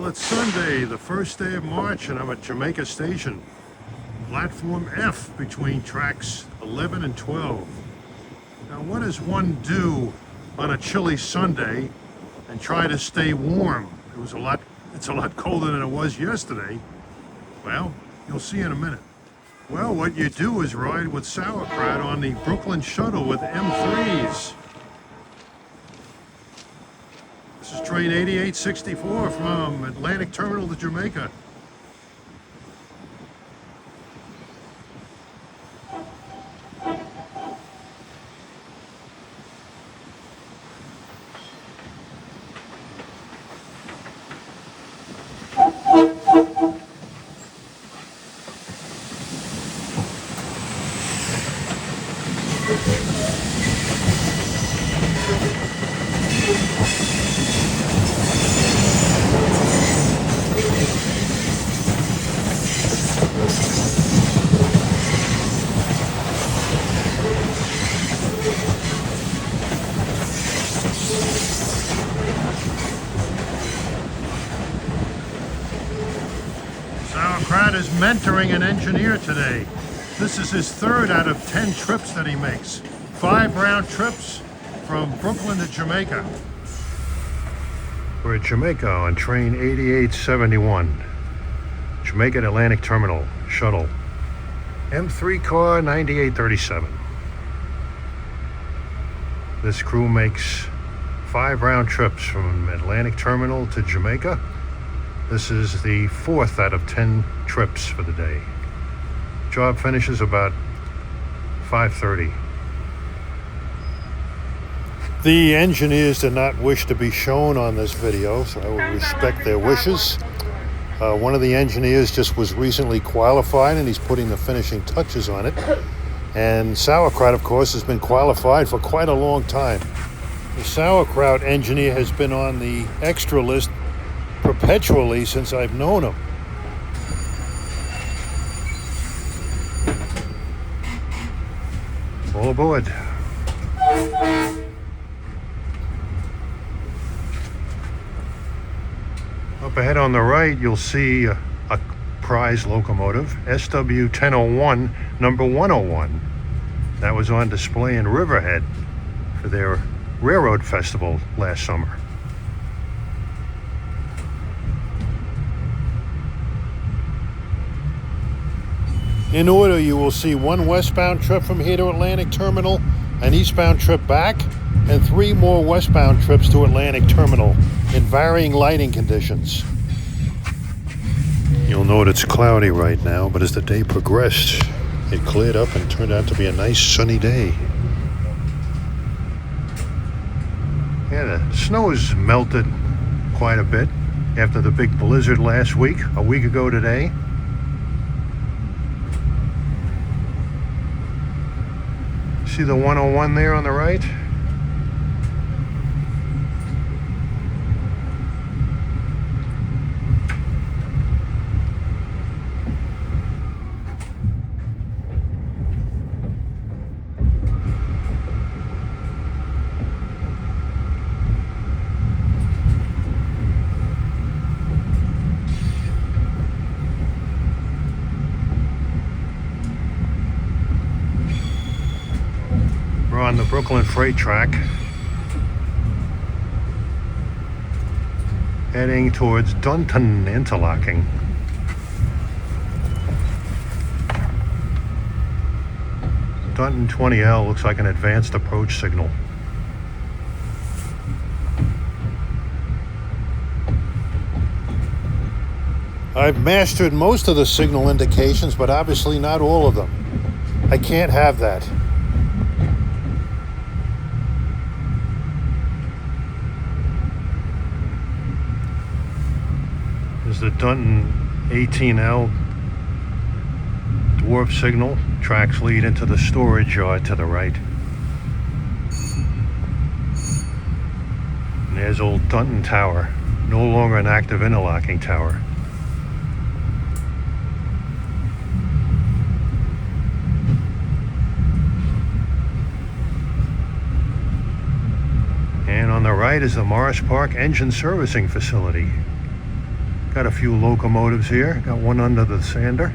Well, it's Sunday, the first day of March, and I'm at Jamaica Station. Platform F between tracks 11 and 12. Now, what does one do on a chilly Sunday and try to stay warm? It's a lot colder than it was yesterday. Well, you'll see in a minute. Well, what you do is ride with Sauerkraut on the Brooklyn Shuttle with M3s. This is train 8864 from Atlantic Terminal to Jamaica. Sauerkraut is mentoring an engineer today. This is his third out of 10 trips that he makes. 5 round trips from Brooklyn to Jamaica. We're at Jamaica on train 8871. Jamaica to Atlantic Terminal Shuttle. M3 car 9837. This crew makes 5 round trips from Atlantic Terminal to Jamaica. This is the 4th out of 10 trips for the day. Job finishes about 5:30. The engineers did not wish to be shown on this video, so I will respect their wishes. One of the engineers just was recently qualified and he's putting the finishing touches on it. And Sauerkraut, of course, has been qualified for quite a long time. The Sauerkraut Engineer has been on the extra list perpetually since I've known him. All aboard. Up ahead on the right, you'll see a prize locomotive, SW 1001, number 101. That was on display in Riverhead for their railroad festival last summer. In order, you will see 1 westbound trip from here to Atlantic Terminal, an eastbound trip back, and 3 more westbound trips to Atlantic Terminal in varying lighting conditions. You'll note it's cloudy right now, but as the day progressed, it cleared up and turned out to be a nice sunny day. Yeah, the snow has melted quite a bit after the big blizzard last week, a week ago today. See the 101 there on the right? We're on the Brooklyn freight track, heading towards Dunton, interlocking. Dunton 20L looks like an advanced approach signal. I've mastered most of the signal indications, but obviously not all of them. I can't have that. Is the Dunton 18L dwarf signal. Tracks lead into the storage yard to the right. And there's old Dunton Tower, no longer an active interlocking tower. And on the right is the Morris Park Engine Servicing Facility. Got a few locomotives here. Got one under the sander.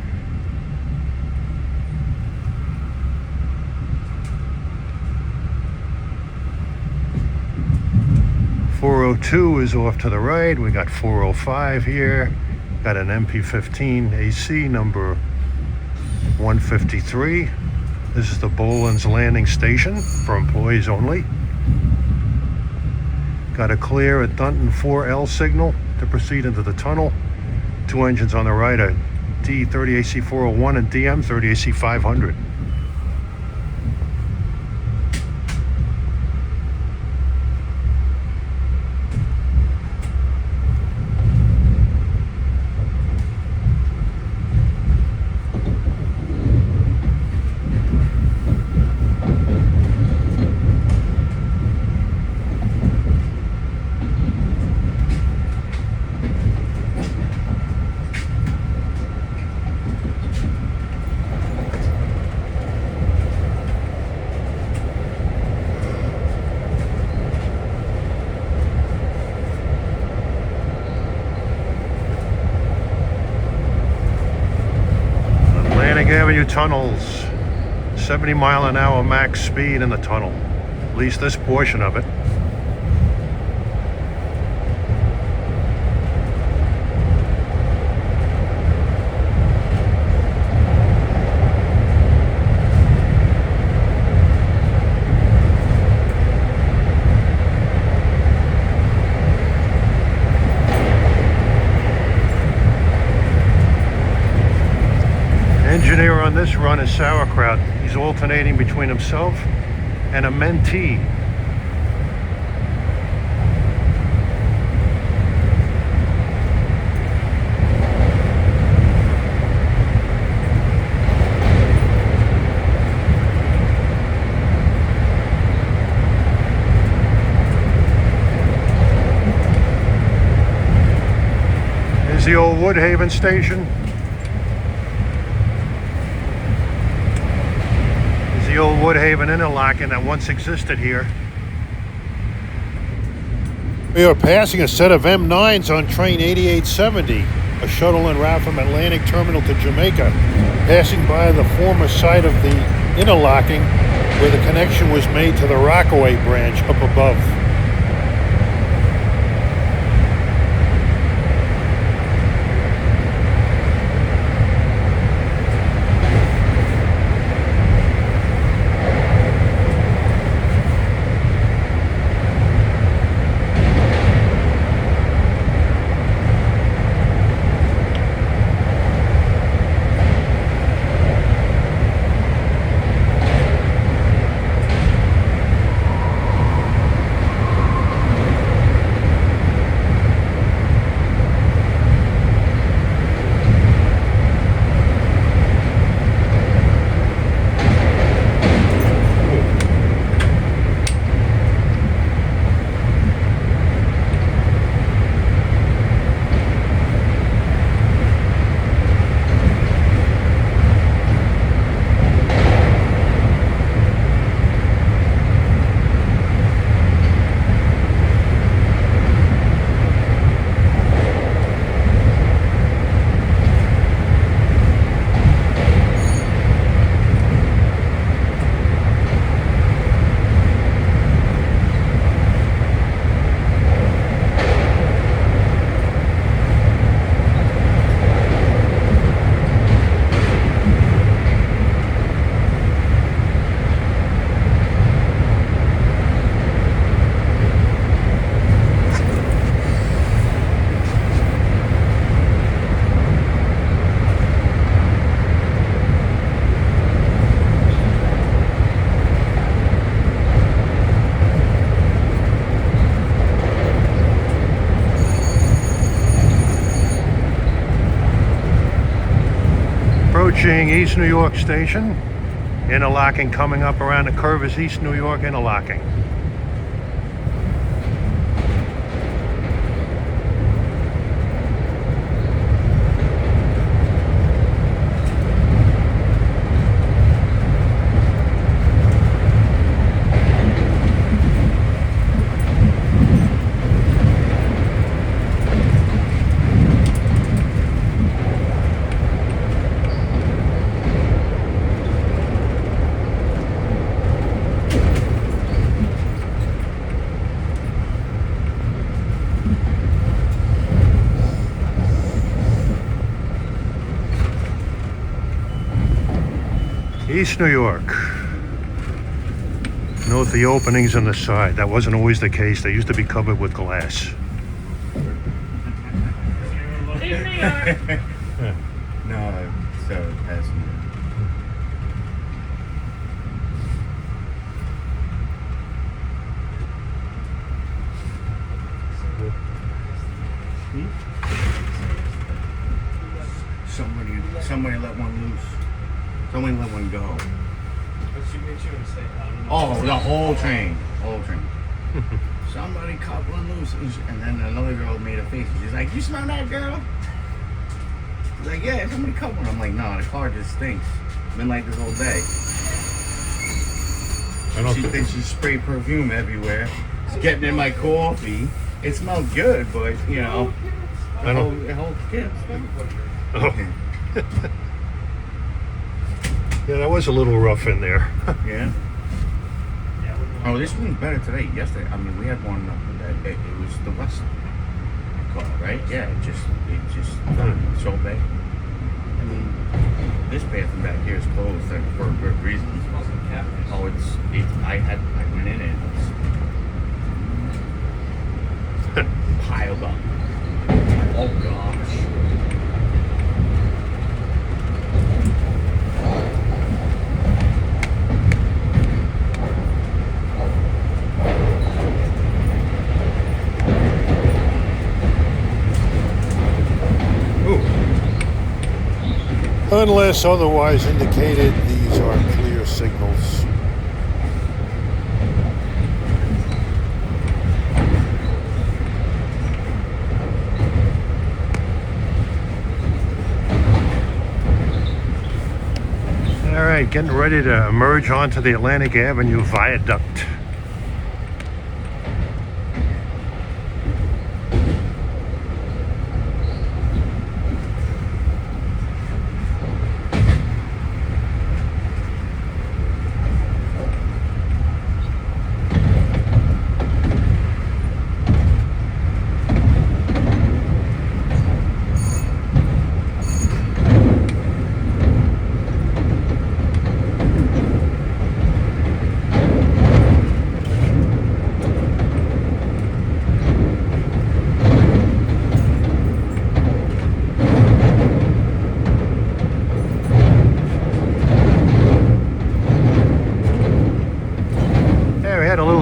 .402 is off to the right. We got 405 here. Got an MP15 AC number 153. This is the Boland's Landing Station for employees only. Got a clear at Dunton 4L signal to proceed into the tunnel. Two engines on the right, a D30AC 401 and DM30AC 500. Avenue tunnels, 70-mile-an-hour max speed in the tunnel, at least this portion of it. Engineer on this run is Sauerkraut. He's alternating between himself and a mentee. Here's the old Woodhaven station. The old Woodhaven interlocking that once existed here. We are passing a set of M9s on train 8870, a shuttle en route from Atlantic Terminal to Jamaica, passing by the former site of the interlocking where the connection was made to the Rockaway branch up above. Approaching East New York Station. Interlocking coming up around the curve is East New York interlocking. East New York. Note the openings on the side. That wasn't always the case. They used to be covered with glass. No, so passenger. Somebody let one loose. Somebody let one go. Oh, the whole train. Somebody cut one loose. And then another girl made a face. She's like, "You smell that, girl?" She's like, "Yeah, somebody cut one." I'm like, "No, the car just stinks. Been like this all day." She thinks she sprayed perfume everywhere. It's getting in my coffee. It smells good, but you know, the whole kid. Oh. Yeah, that was a little rough in there. Yeah. Oh, this one's better today. Yesterday, I mean, we had one that it was the West car, right? Yeah, it just so bad. I mean, this bathroom back here is closed for a good reason. Oh, I went in and it's piled up. Oh gosh. Unless otherwise indicated, these are clear signals. All right, getting ready to emerge onto the Atlantic Avenue viaduct.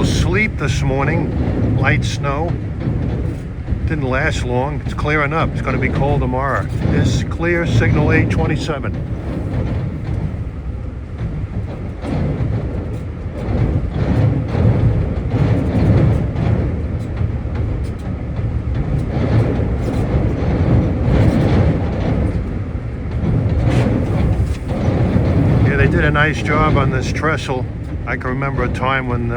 Sleep this morning, light snow. Didn't last long. It's clearing up. It's going to be cold tomorrow. This clear, signal 827. Yeah, they did a nice job on this trestle. I can remember a time when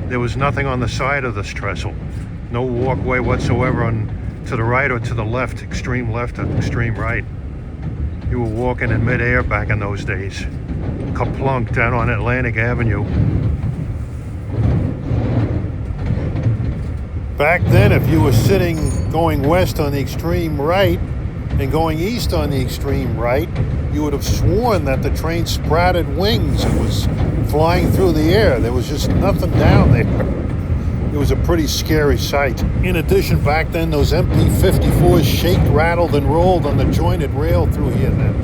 there was nothing on the side of this trestle. No walkway whatsoever to the right or to the left, extreme left or extreme right. You were walking in midair back in those days. Kaplunk down on Atlantic Avenue. Back then, if you were sitting going west on the extreme right and going east on the extreme right, you would have sworn that the train sprouted wings and was flying through the air. There was just nothing down there. It was a pretty scary sight. In addition, back then, those MP54s shaked, rattled, and rolled on the jointed rail through here then.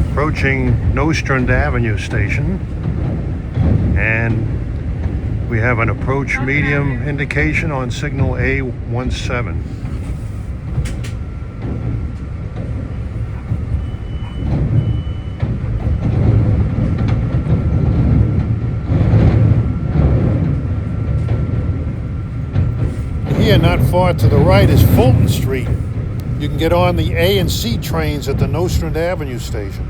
Approaching Nostrand Avenue station, and we have an approach medium indication on signal A17. Here, not far to the right, is Fulton Street. You can get on the A and C trains at the Nostrand Avenue station.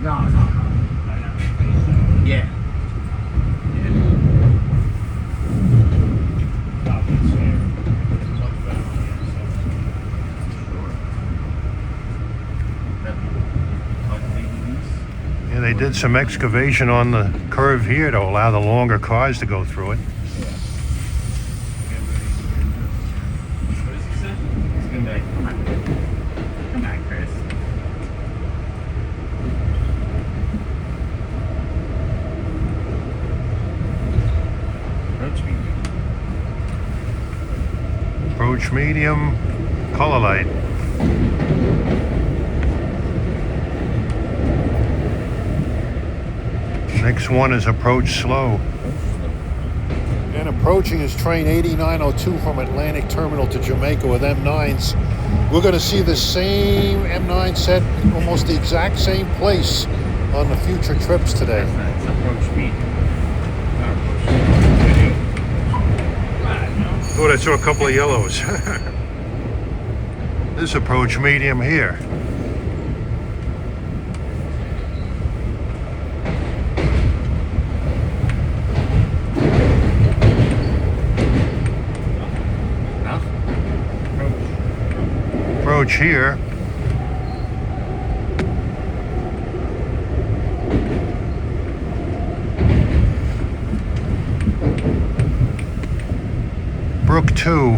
No. they did some excavation on the curve here to allow the longer cars to go through it. Come on, Chris. Approach medium, color light. Next one is approach slow. And approaching is train 8902 from Atlantic Terminal to Jamaica with M9s. We're going to see the same M9 set, almost the exact same place on the future trips today. That's approach speed. Thought I saw a couple of yellows. This approach medium here. Approach here. Brook 2,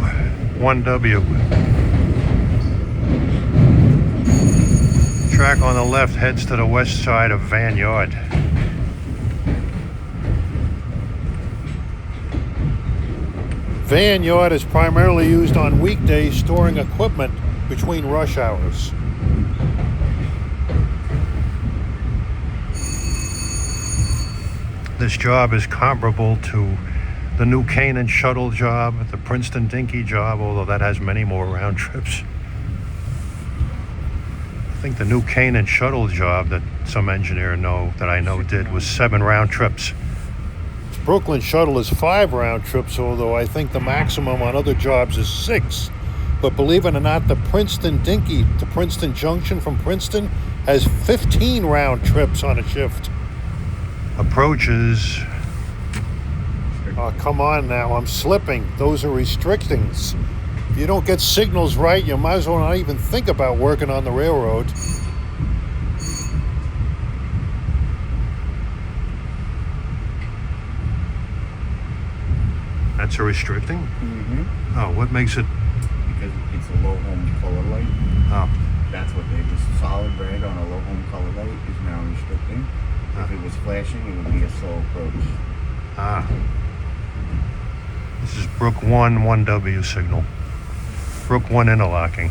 1W. Track on the left heads to the west side of Van Yard. Van Yard is primarily used on weekdays storing equipment between rush hours. This job is comparable to the New Canaan Shuttle job, the Princeton Dinky job, although that has many more round trips. I think the New Canaan Shuttle job that some engineer that I know did was 7 round trips. Brooklyn Shuttle is 5 round trips, although I think the maximum on other jobs is 6. But believe it or not, the Princeton Dinky to Princeton Junction from Princeton has 15 round trips on a shift. Approaches. Oh, come on now, I'm slipping. Those are restrictings. If you don't get signals right, you might as well not even think about working on the railroad. That's a restricting? Mm-hmm. Oh, what makes it? Because it's a low home color light. Oh. That's what they just solid red on a low home color light is now restricting. If it was flashing, it would be a slow approach. Ah. This is Brook 1, 1W signal. Brook 1 interlocking.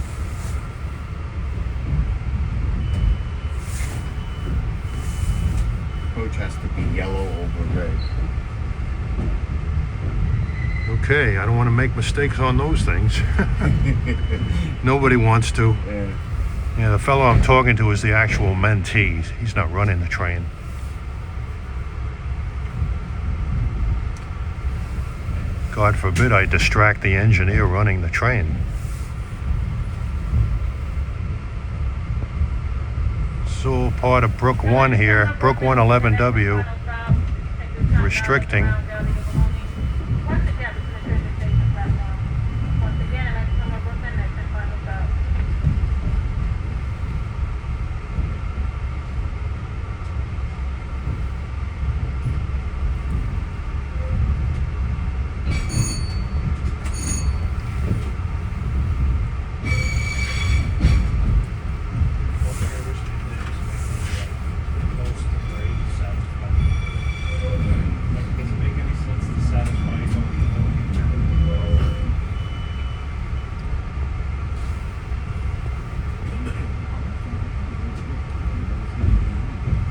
Approach has to be yellow over red. Okay, I don't want to make mistakes on those things. Nobody wants to. Yeah, the fellow I'm talking to is the actual mentee. He's not running the train. God forbid I distract the engineer running the train. It's all part of Brook 1 here. Brook 1 11W. Restricting.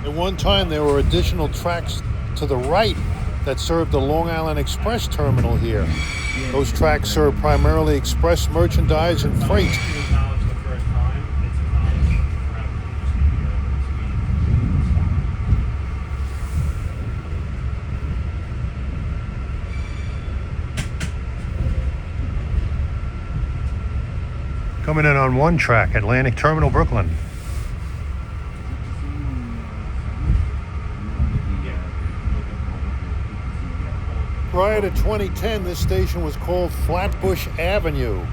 At one time, there were additional tracks to the right that served the Long Island Express terminal here. Those tracks serve primarily express merchandise and freight. Coming in on one track, Atlantic Terminal, Brooklyn. Prior to 2010, this station was called Flatbush Avenue.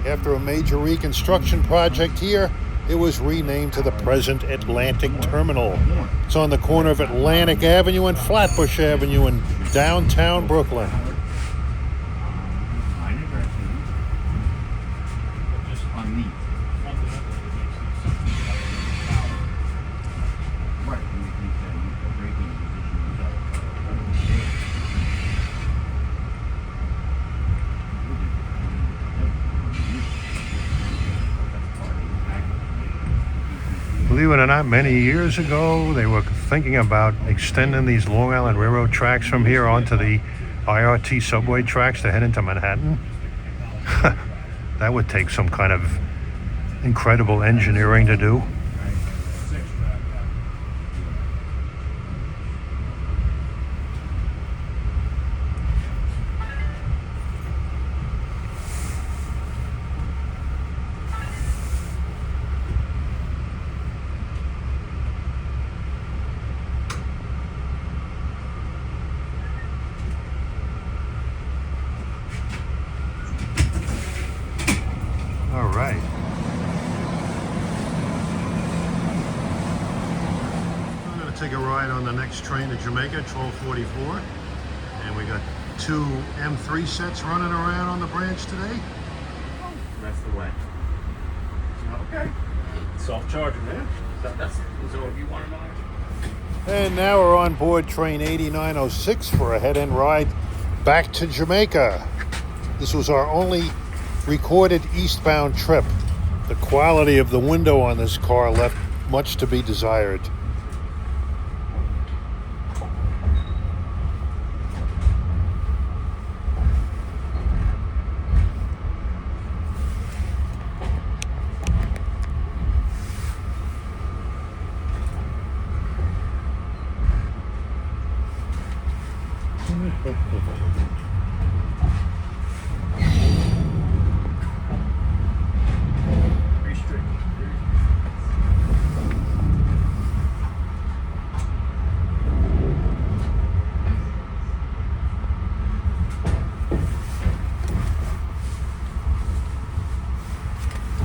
After a major reconstruction project here, it was renamed to the present Atlantic Terminal. It's on the corner of Atlantic Avenue and Flatbush Avenue in downtown Brooklyn. Believe it or not, many years ago, they were thinking about extending these Long Island Railroad tracks from here onto the IRT subway tracks to head into Manhattan. That would take some kind of incredible engineering to do. All right. I'm going to take a ride on the next train to Jamaica, 12:44. And we got 2 M3 sets running around on the branch today. That's the way. Okay. Self-charging, man. So if you want to know. And now we're on board train 8906 for a head-end ride back to Jamaica. This was our only recorded eastbound trip. The quality of the window on this car left much to be desired.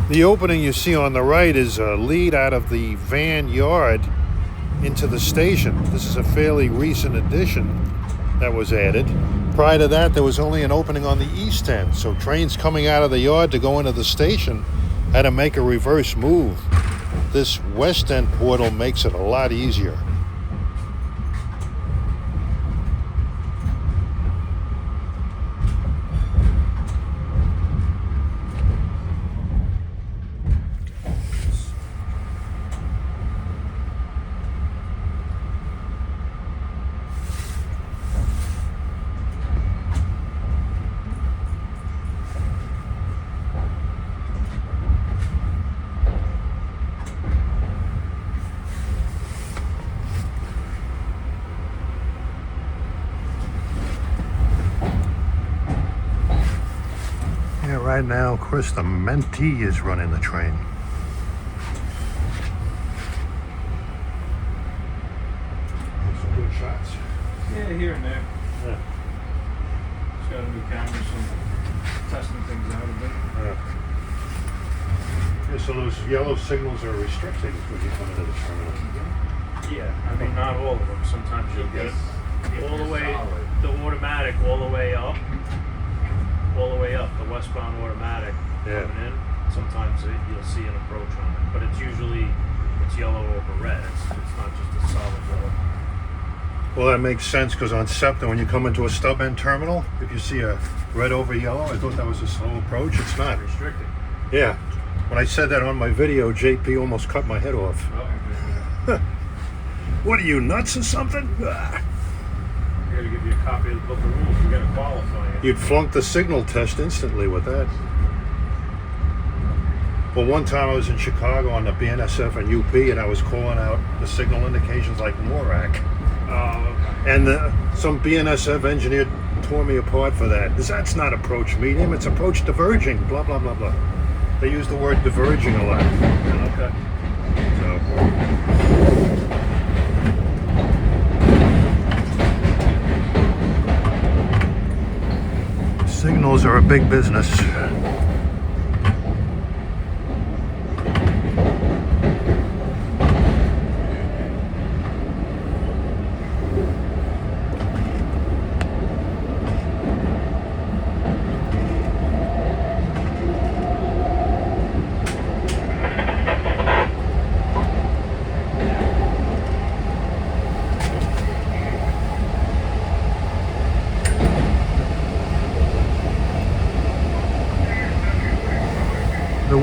The opening you see on the right is a lead out of the van yard into the station. This is a fairly recent addition that was added. Prior to that, there was only an opening on the east end, so trains coming out of the yard to go into the station had to make a reverse move. This west end portal makes it a lot easier. Right now, of course, the mentee is running the train. Some good shots. Yeah, here and there. Yeah. Just got a new camera, so testing things out a bit. Yeah, so those yellow signals are restricting when you come into the terminal. Yeah, I mean, not all of them. Sometimes you'll get all the way, the automatic all the way up. All the way up, the westbound automatic coming in. Sometimes you'll see an approach on it, but it's usually yellow over red. It's not just a solid yellow. Well, that makes sense because on SEPTA, when you come into a stub end terminal, if you see a red over yellow, I thought that was a slow approach. It's not. Restricted. Yeah. When I said that on my video, JP almost cut my head off. Oh. What are you, nuts or something? I gotta give you a copy of the book of rules. We gotta qualify it. You'd flunk the signal test instantly with that. Well, one time I was in Chicago on the BNSF and UP, and I was calling out the signal indications like Morak. Oh, okay. And some BNSF engineer tore me apart for that. That's not approach medium, it's approach diverging, blah, blah, blah, blah. They use the word diverging a lot. Okay. So. Signals are a big business.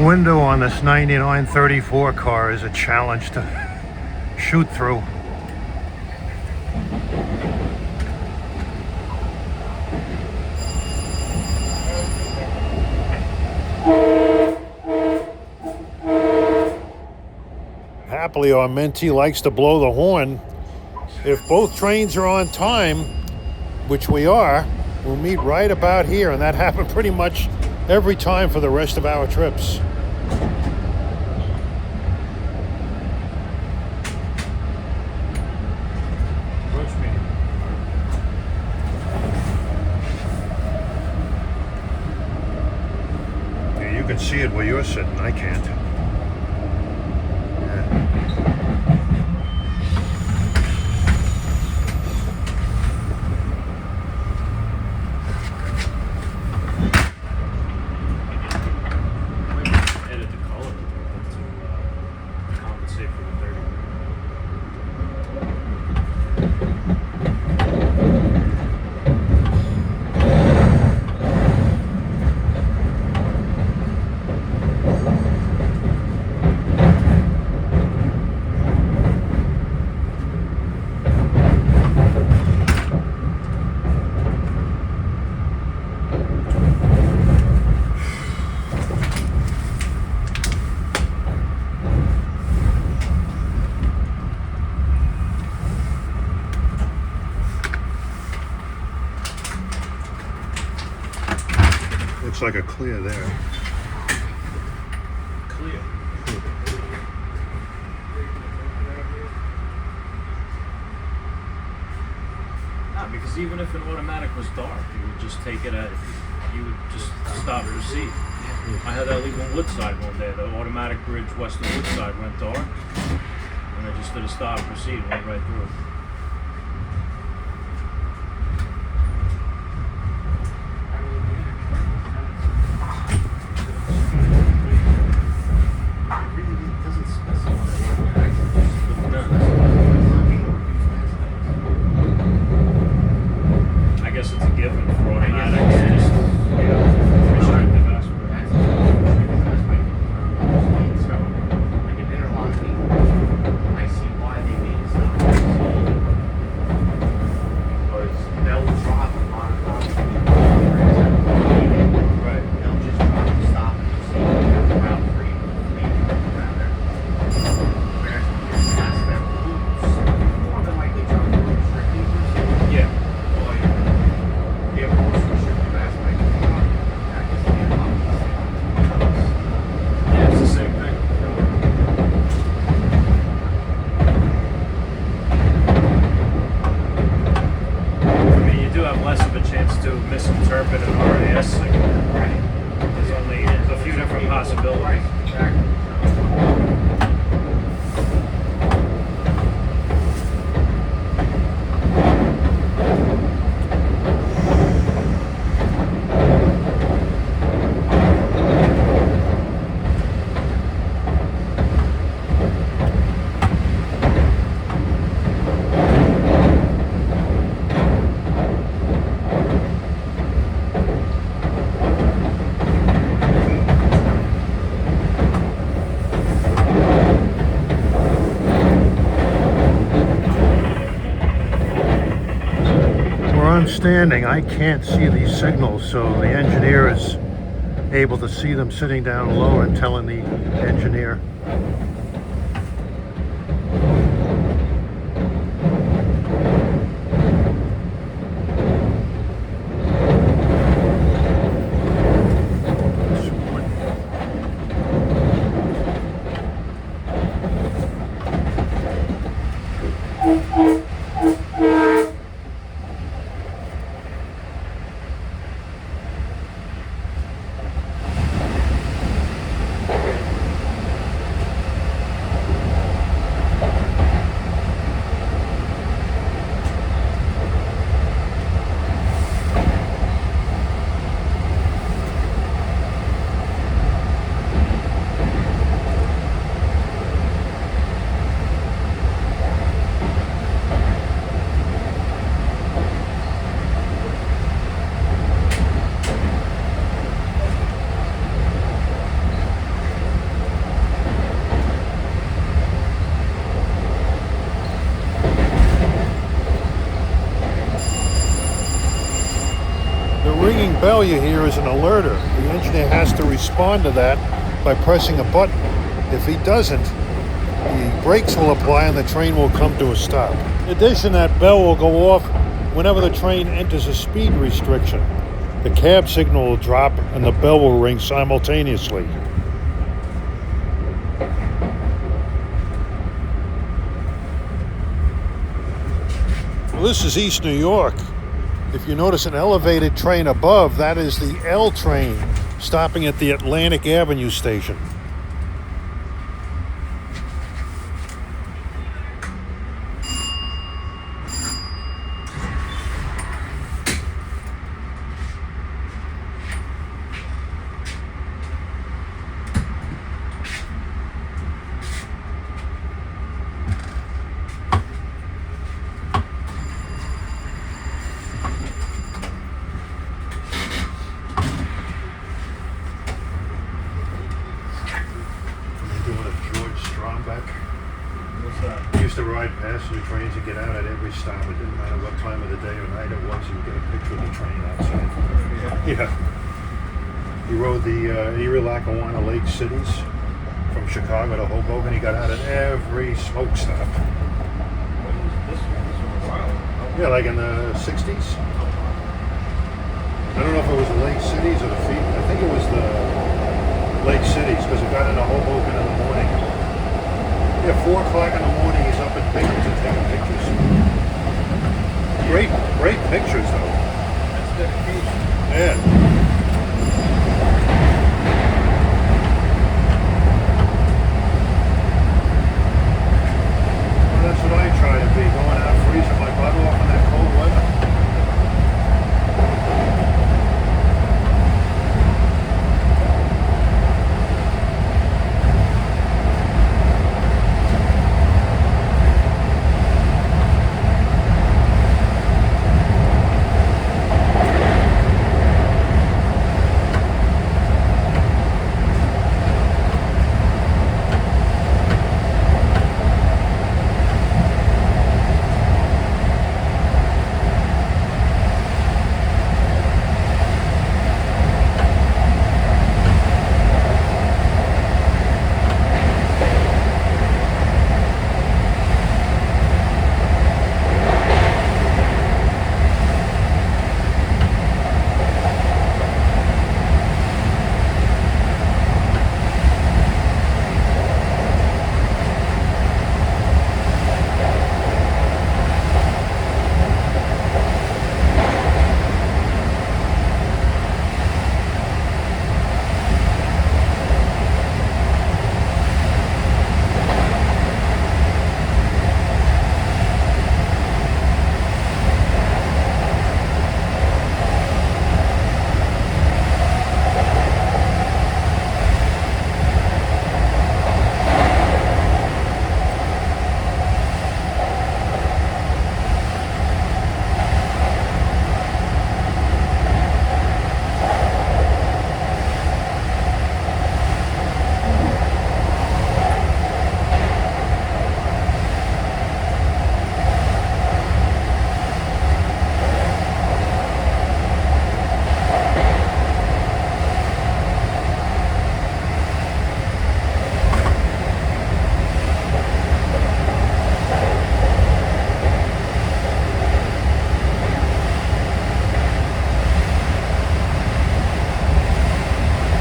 window on this 9934 car is a challenge to shoot through. Happily, our mentee likes to blow the horn. If both trains are on time, which we are, we'll meet right about here, and that happened pretty much every time for the rest of our trips. Yeah, you can see it where you're sitting. I can't. Looks like a clear there. Clear. No, because even if an automatic was dark, you would just take it at, you would just stop and proceed. I had that leave on Woodside one day. The automatic bridge west of Woodside went dark, and I just did a stop and proceed, went right through it. I guess it's a given for automatics. Just, restrictive aspect. So, like an interlocking, I see why they made it stop. Because they'll drop on Right. they'll just drop and stop and proceed and route free, rather. Whereas when you pass them loops, more than likely drop the restrictors. Yeah. Or the most restrictive aspect of the car, that is the interlocking system. Yeah, it's the same thing. I mean, you do have less of a chance to misinterpret an RAS signal. Right. There's only a few different possibilities. Right, exactly. Where I'm standing, I can't see these signals, so the engineer is able to see them sitting down low and telling the engineer. bell you hear is an alerter. The engineer has to respond to that by pressing a button. If he doesn't, the brakes will apply and the train will come to a stop. In addition, that bell will go off whenever the train enters a speed restriction. The cab signal will drop and the bell will ring simultaneously. Well, this is East New York. If you notice an elevated train above, that is the L train stopping at the Atlantic Avenue station. He used to ride passenger trains and get out at every stop. It didn't matter what time of the day or night it was. He would get a picture of the train outside. Yeah. He rode the Erie, Lackawanna Lake cities from Chicago to Hoboken. He got out at every smoke stop. Yeah, like in the 60s. I don't know if it was the Lake Cities or the Feet. I think it was the Lake Cities because it got into Hoboken in the morning. Yeah, 4 o'clock in the morning, he's up at Binghamton taking pictures. Great pictures, though. That's dedication. Yeah. Well, that's what I try to be, going out freezing my butt off in that cold weather.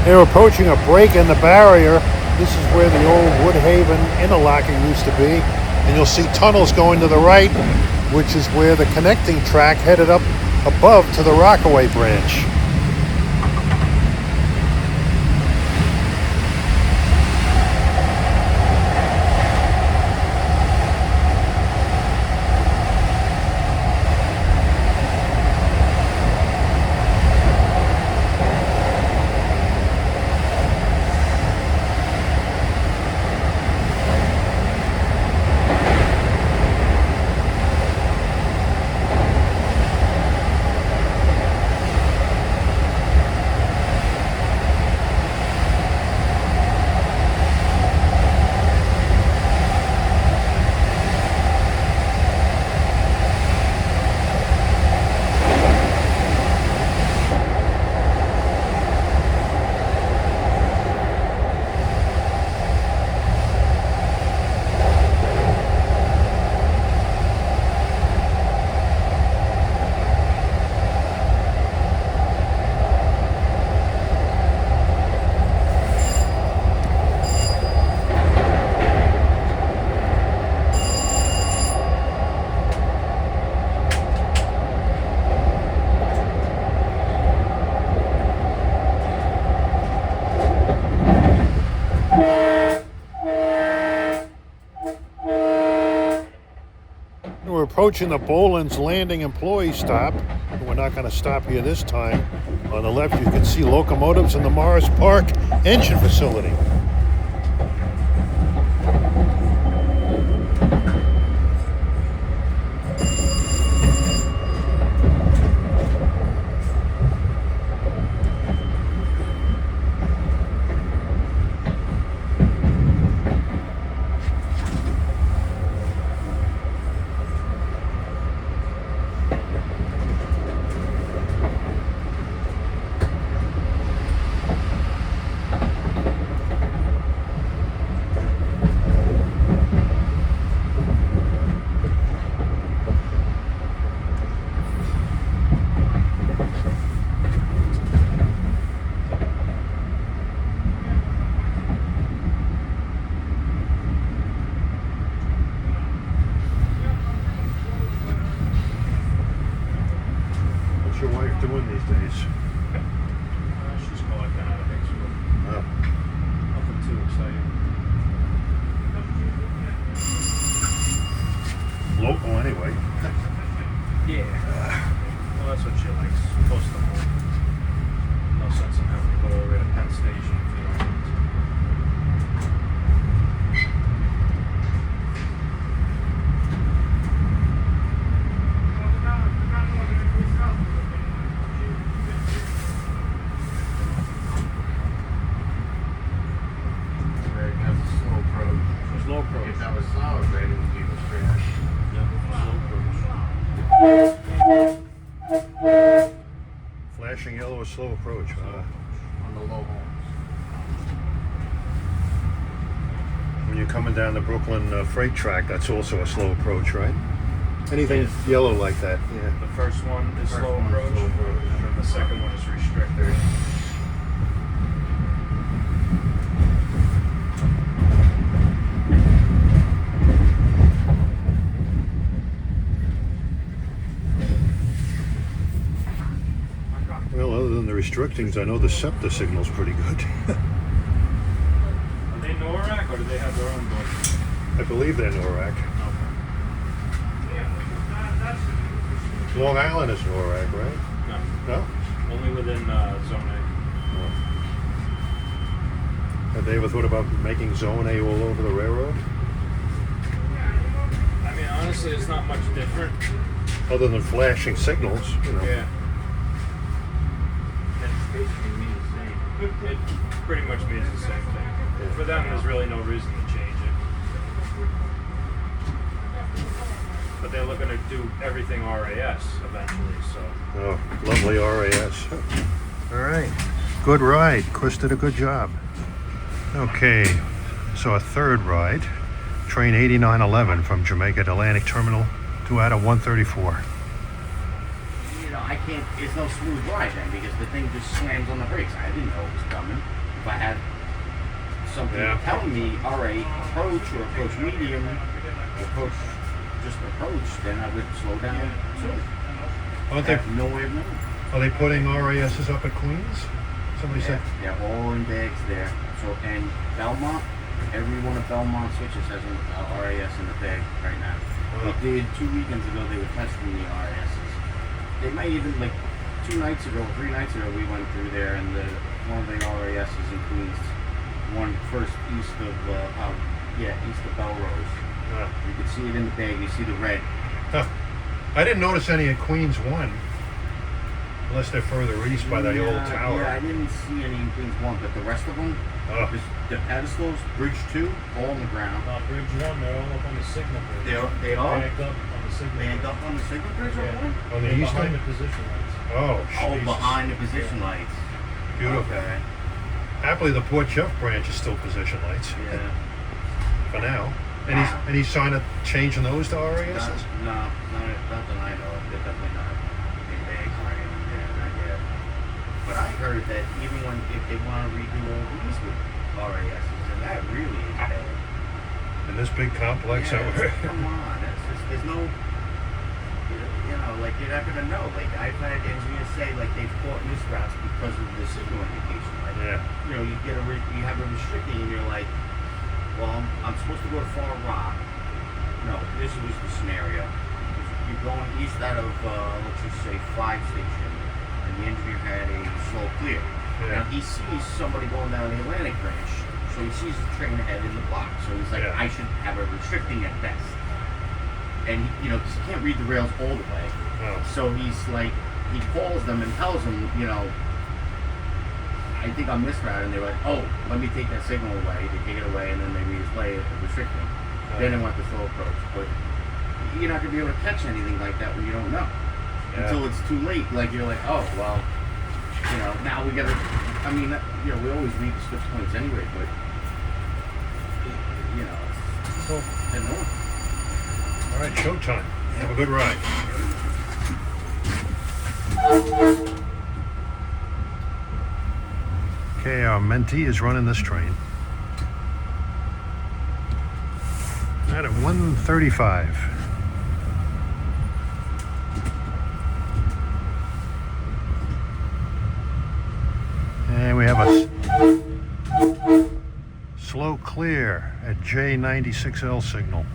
They're approaching a break in the barrier. This is where the old Woodhaven interlocking used to be. And you'll see tunnels going to the right, which is where the connecting track headed up above to the Rockaway branch. approaching the Boland's Landing employee stop. We're not going to stop here this time. On the left, you can see locomotives in the Morris Park engine facility. What's your wife doing these days? She's collecting out of Hicksville. Oh. Nothing too exciting. Local anyway. Yeah. Well, that's what she likes. Close to home. No sense in having to go over to Penn Station if you don't need to. Greg has a slow approach. There's low approach. If that was solid, Greg, it would be the trash. Slow approach. Flashing yellow or slow approach. On the low homes. When you're coming down the Brooklyn freight track, that's also a slow approach, right? Anything yellow like that, yeah. The first one is First slow one is approach, slow approach. and then the second one is restricted. Well, other than the restrictings, I know the SEPTA signal's pretty good. Are they NORAC or do they have their own book? I believe they're NORAC. Long Island is NORAC, right? No, No? only within Zone A. Have they ever thought about making Zone A all over the railroad? I mean, honestly, it's not much different. Other than flashing signals, you know. Yeah, That's basically me the same. it pretty much means the same thing. For them, there's really no reason to change it. But they're looking to do everything RAS eventually, so. Oh, lovely RAS. All right. Good ride. Chris did a good job. Okay, so a third ride. Train 8911 from Jamaica to Atlantic Terminal to out of 134. You know, I can't, it's no smooth ride then because the thing just slams on the brakes. I didn't know it was coming. If I had something telling me, all right, approach or approach medium, approach, just approach, then I would slow down too. Aren't I they, have no way of knowing. are they putting RASs up at Queens? Somebody said. Yeah, all in bags there. So, and Belmont, every one of Belmont switches has an RAS in the bag right now. Wow. They did 2 weekends ago, they were testing the RASs. They might even, like, 3 nights ago, we went through there, and one of the RASs in Queens, one first east of Belrose. You can see it in the bag, you see the red. Huh. I didn't notice any at Queens 1. Unless they're further east by the old tower. Yeah, I didn't see any in Queens 1, but the rest of them, Oh. the pedestals, Bridge 2, all on the ground. Bridge 1, they're all up on the signal bridge. They are? Backed up on the signal Band bridge. up on the signal bridge or Yeah. what? On the They're east behind end? the position lights. Oh, Oh, Jesus. behind the position lights. Beautiful. Okay. Happily, the Port Jeff branch is still position lights Yeah. for now. And he's trying to changing those to RASs? Not that I know of. They're definitely not in bags or anything there, not yet. But I heard that even if they want to redo all these with RASs, and that really is bad. In this big complex, Yeah, over. come on, that's just, there's no, you know, like you're not gonna know. Like I've had engineers say, like they've caught misroutes because of the signal indication. Like, Yeah. you know, you have a restricting, and you're like, well, I'm supposed to go to Far Rock. No, this was the scenario. You're you're going east out of, let's just say 5 station, and the engineer had a slow clear. Yeah. Now he sees somebody going down the Atlantic branch, so he sees the train ahead in the block. So he's like, Yeah. I should have a restricting at best. And you know, 'cause he can't read the rails all the way. Oh. So he's like, he calls them and tells them, you know, I think I'm misrouted, and they're like, oh, let me take that signal away. They take it away, and then they replay it restricting. Then they want the slow approach, but you're not gonna be able to catch anything like that when you don't know until it's too late. Like you're like, oh well, you know, now we gotta. I mean, you know, we always read the switch points anyway, but you know, Cool. and no. All right, showtime. Have a good ride. Okay, our mentee is running this train. At 1:35. And we have a slow clear at J96L signal.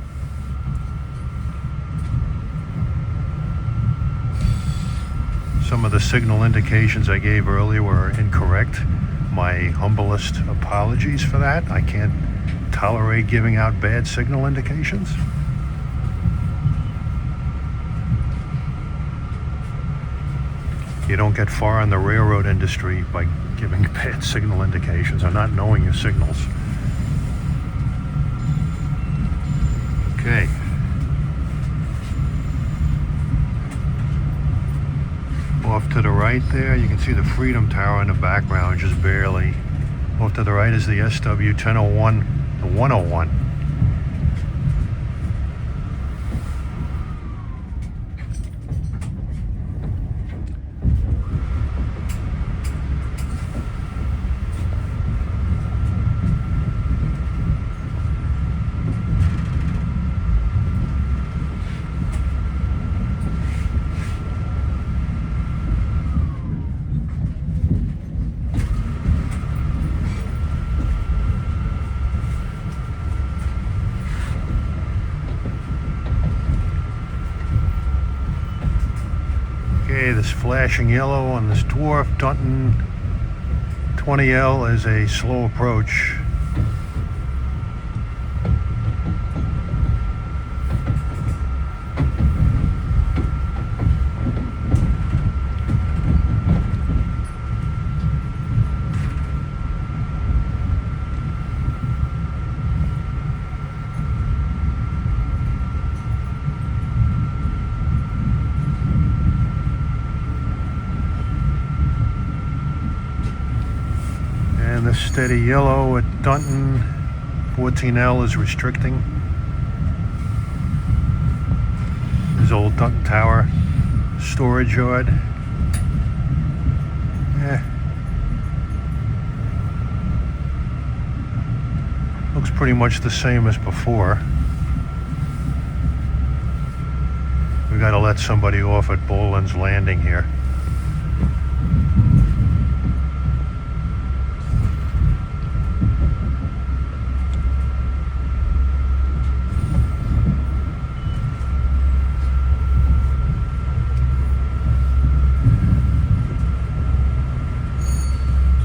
Some of the signal indications I gave earlier were incorrect. My humblest apologies for that. I can't tolerate giving out bad signal indications. You don't get far in the railroad industry by giving bad signal indications or not knowing your signals. Okay. Off to the right there, you can see the Freedom Tower in the background, just barely. Off to the right is the SW 1001, the 101. Okay, this flashing yellow on this dwarf Dunton 20L is a slow approach. And the steady yellow at Dunton 14L is restricting. His old Dunton Tower storage yard. Looks pretty much the same as before. We gotta let somebody off at Boland's Landing here.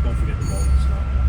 Don't forget the Boland's not out.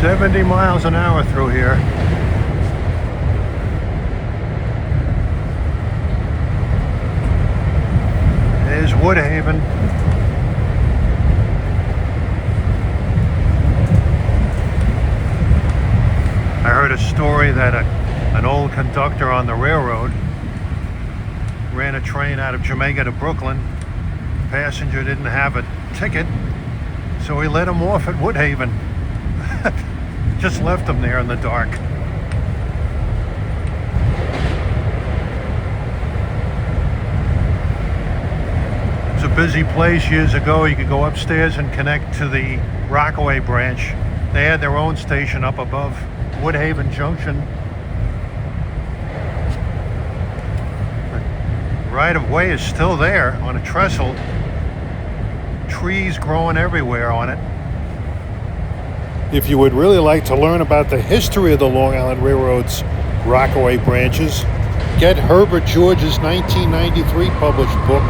70 miles an hour through here. There's Woodhaven. I heard a story that an old conductor on the railroad ran a train out of Jamaica to Brooklyn. Passenger didn't have a ticket, so he let him off at Woodhaven. Just left him there in the dark. It was a busy place years ago. You could go upstairs and connect to the Rockaway branch. They had their own station up above Woodhaven Junction. Right of way is still there on a trestle. Trees growing everywhere on it. If you would really like to learn about the history of the Long Island Railroad's Rockaway branches, get Herbert George's 1993 published book,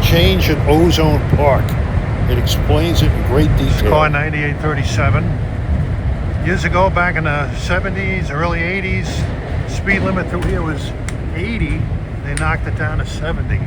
Change at Ozone Park. It explains it in great detail. It's car 9837. Years ago, back in the 70s, early 80s, speed limit through here was 80. They knocked it down to 70.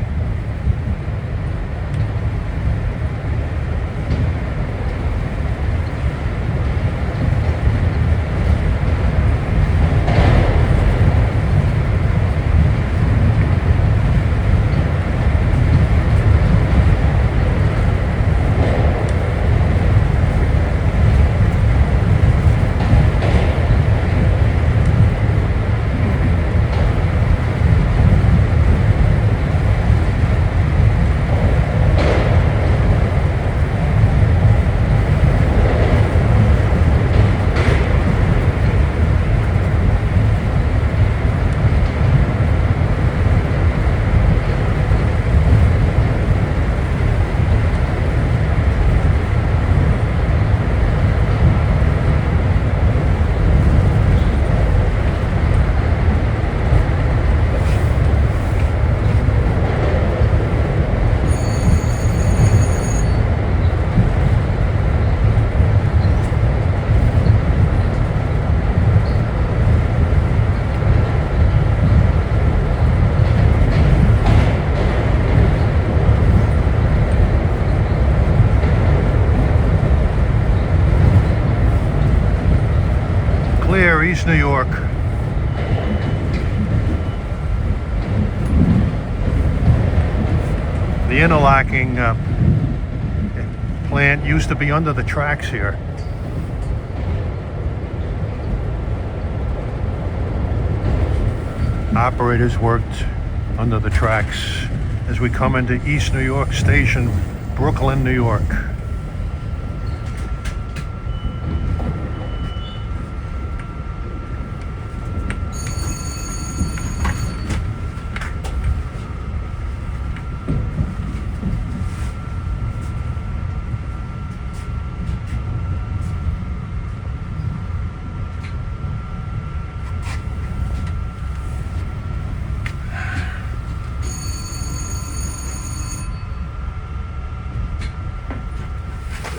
East New York. The interlocking plant used to be under the tracks here. Operators worked under the tracks as we come into East New York Station, Brooklyn, New York.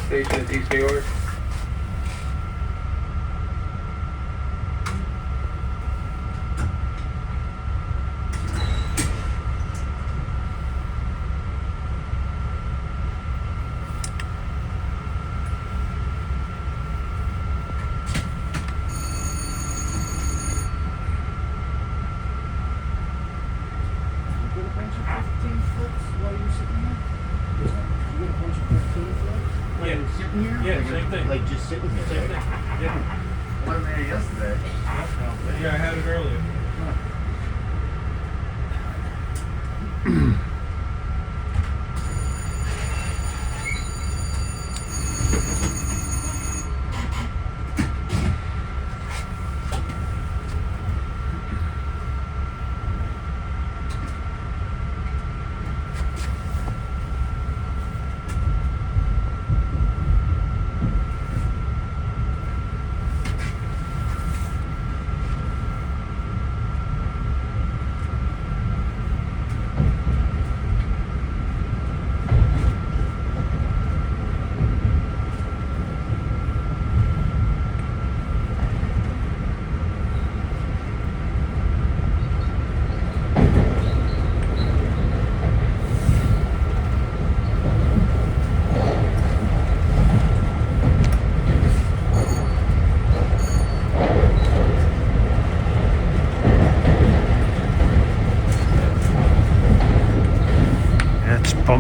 Station is East New York. Yeah, same thing. Like just sitting here. Same thing. Right? Yeah. I wasn't there yesterday. Yeah, I had it earlier.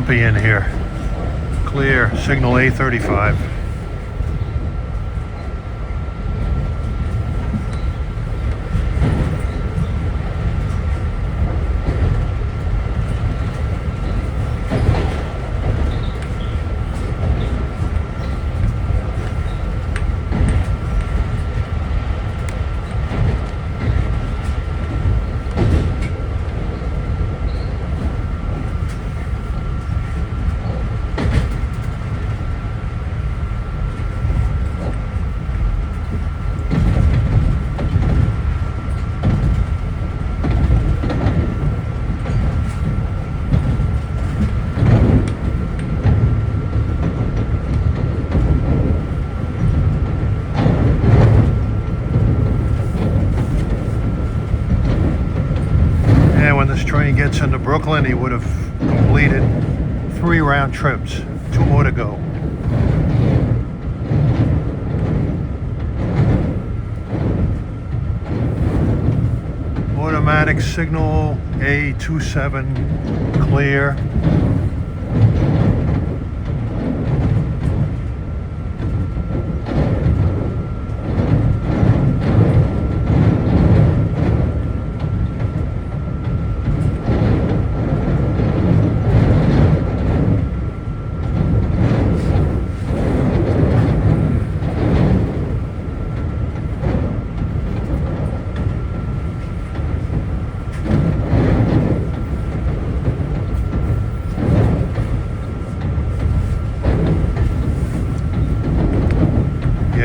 bumpy in here. Clear, signal A35. When this train gets into Brooklyn, he would have completed 3 round trips, 2 more to go. Automatic signal A27 clear.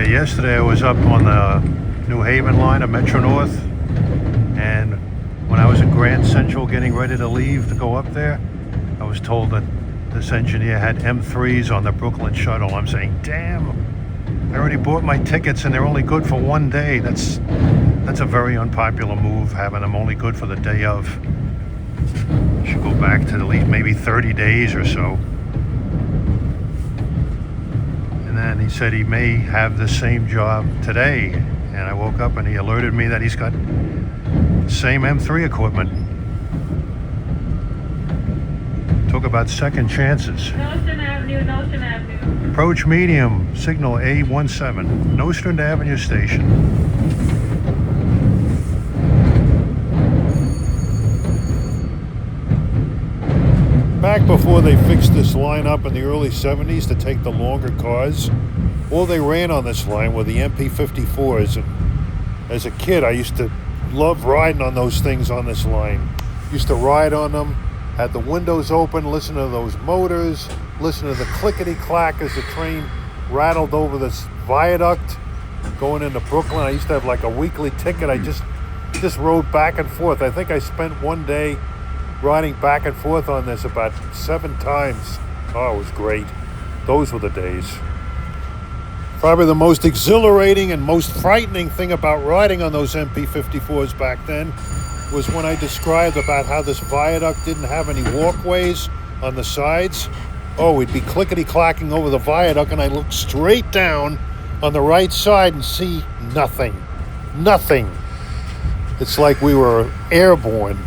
Yesterday I was up on the New Haven line of Metro North, and when I was in Grand Central getting ready to leave to go up there, I was told that this engineer had M3s on the Brooklyn Shuttle. I'm saying, damn, I already bought my tickets and they're only good for 1 day. That's a very unpopular move, having them only good for the day of. Should go back to at least maybe 30 days or so. And he said he may have the same job today, and I woke up and he alerted me that he's got the same M3 equipment. Talk about second chances. Nostrand Avenue. Approach medium, signal A17, Nostrand Avenue Station. Back before they fixed this line up in the early 70s to take the longer cars, all they ran on this line were the MP54s. And as a kid, I used to love riding on those things on this line. Used to ride on them, had the windows open, listen to those motors, listen to the clickety-clack as the train rattled over this viaduct going into Brooklyn. I used to have like a weekly ticket. I just rode back and forth. I think I spent 1 day riding back and forth on this about 7 times. Oh, it was great. Those were the days. Probably the most exhilarating and most frightening thing about riding on those MP54s back then was when I described about how this viaduct didn't have any walkways on the sides. Oh, we'd be clickety-clacking over the viaduct and I'd look straight down on the right side and see nothing. Nothing. It's like we were airborne.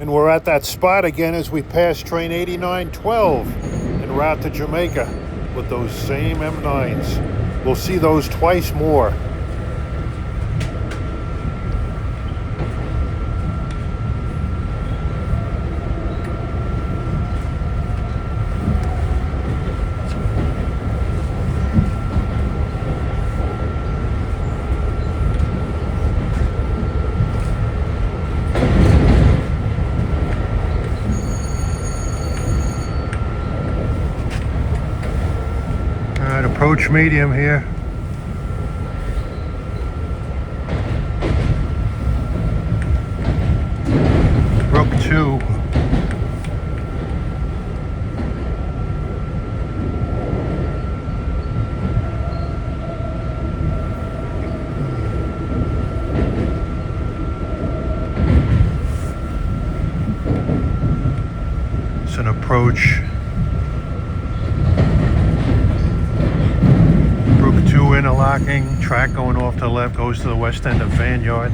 And we're at that spot again as we pass train 8912 en route to Jamaica with those same M9s. We'll see those twice more. approach medium here. Brook 2. It's an approach. Brook 2 interlocking. Track going off to the left goes to the west end of Vineyard.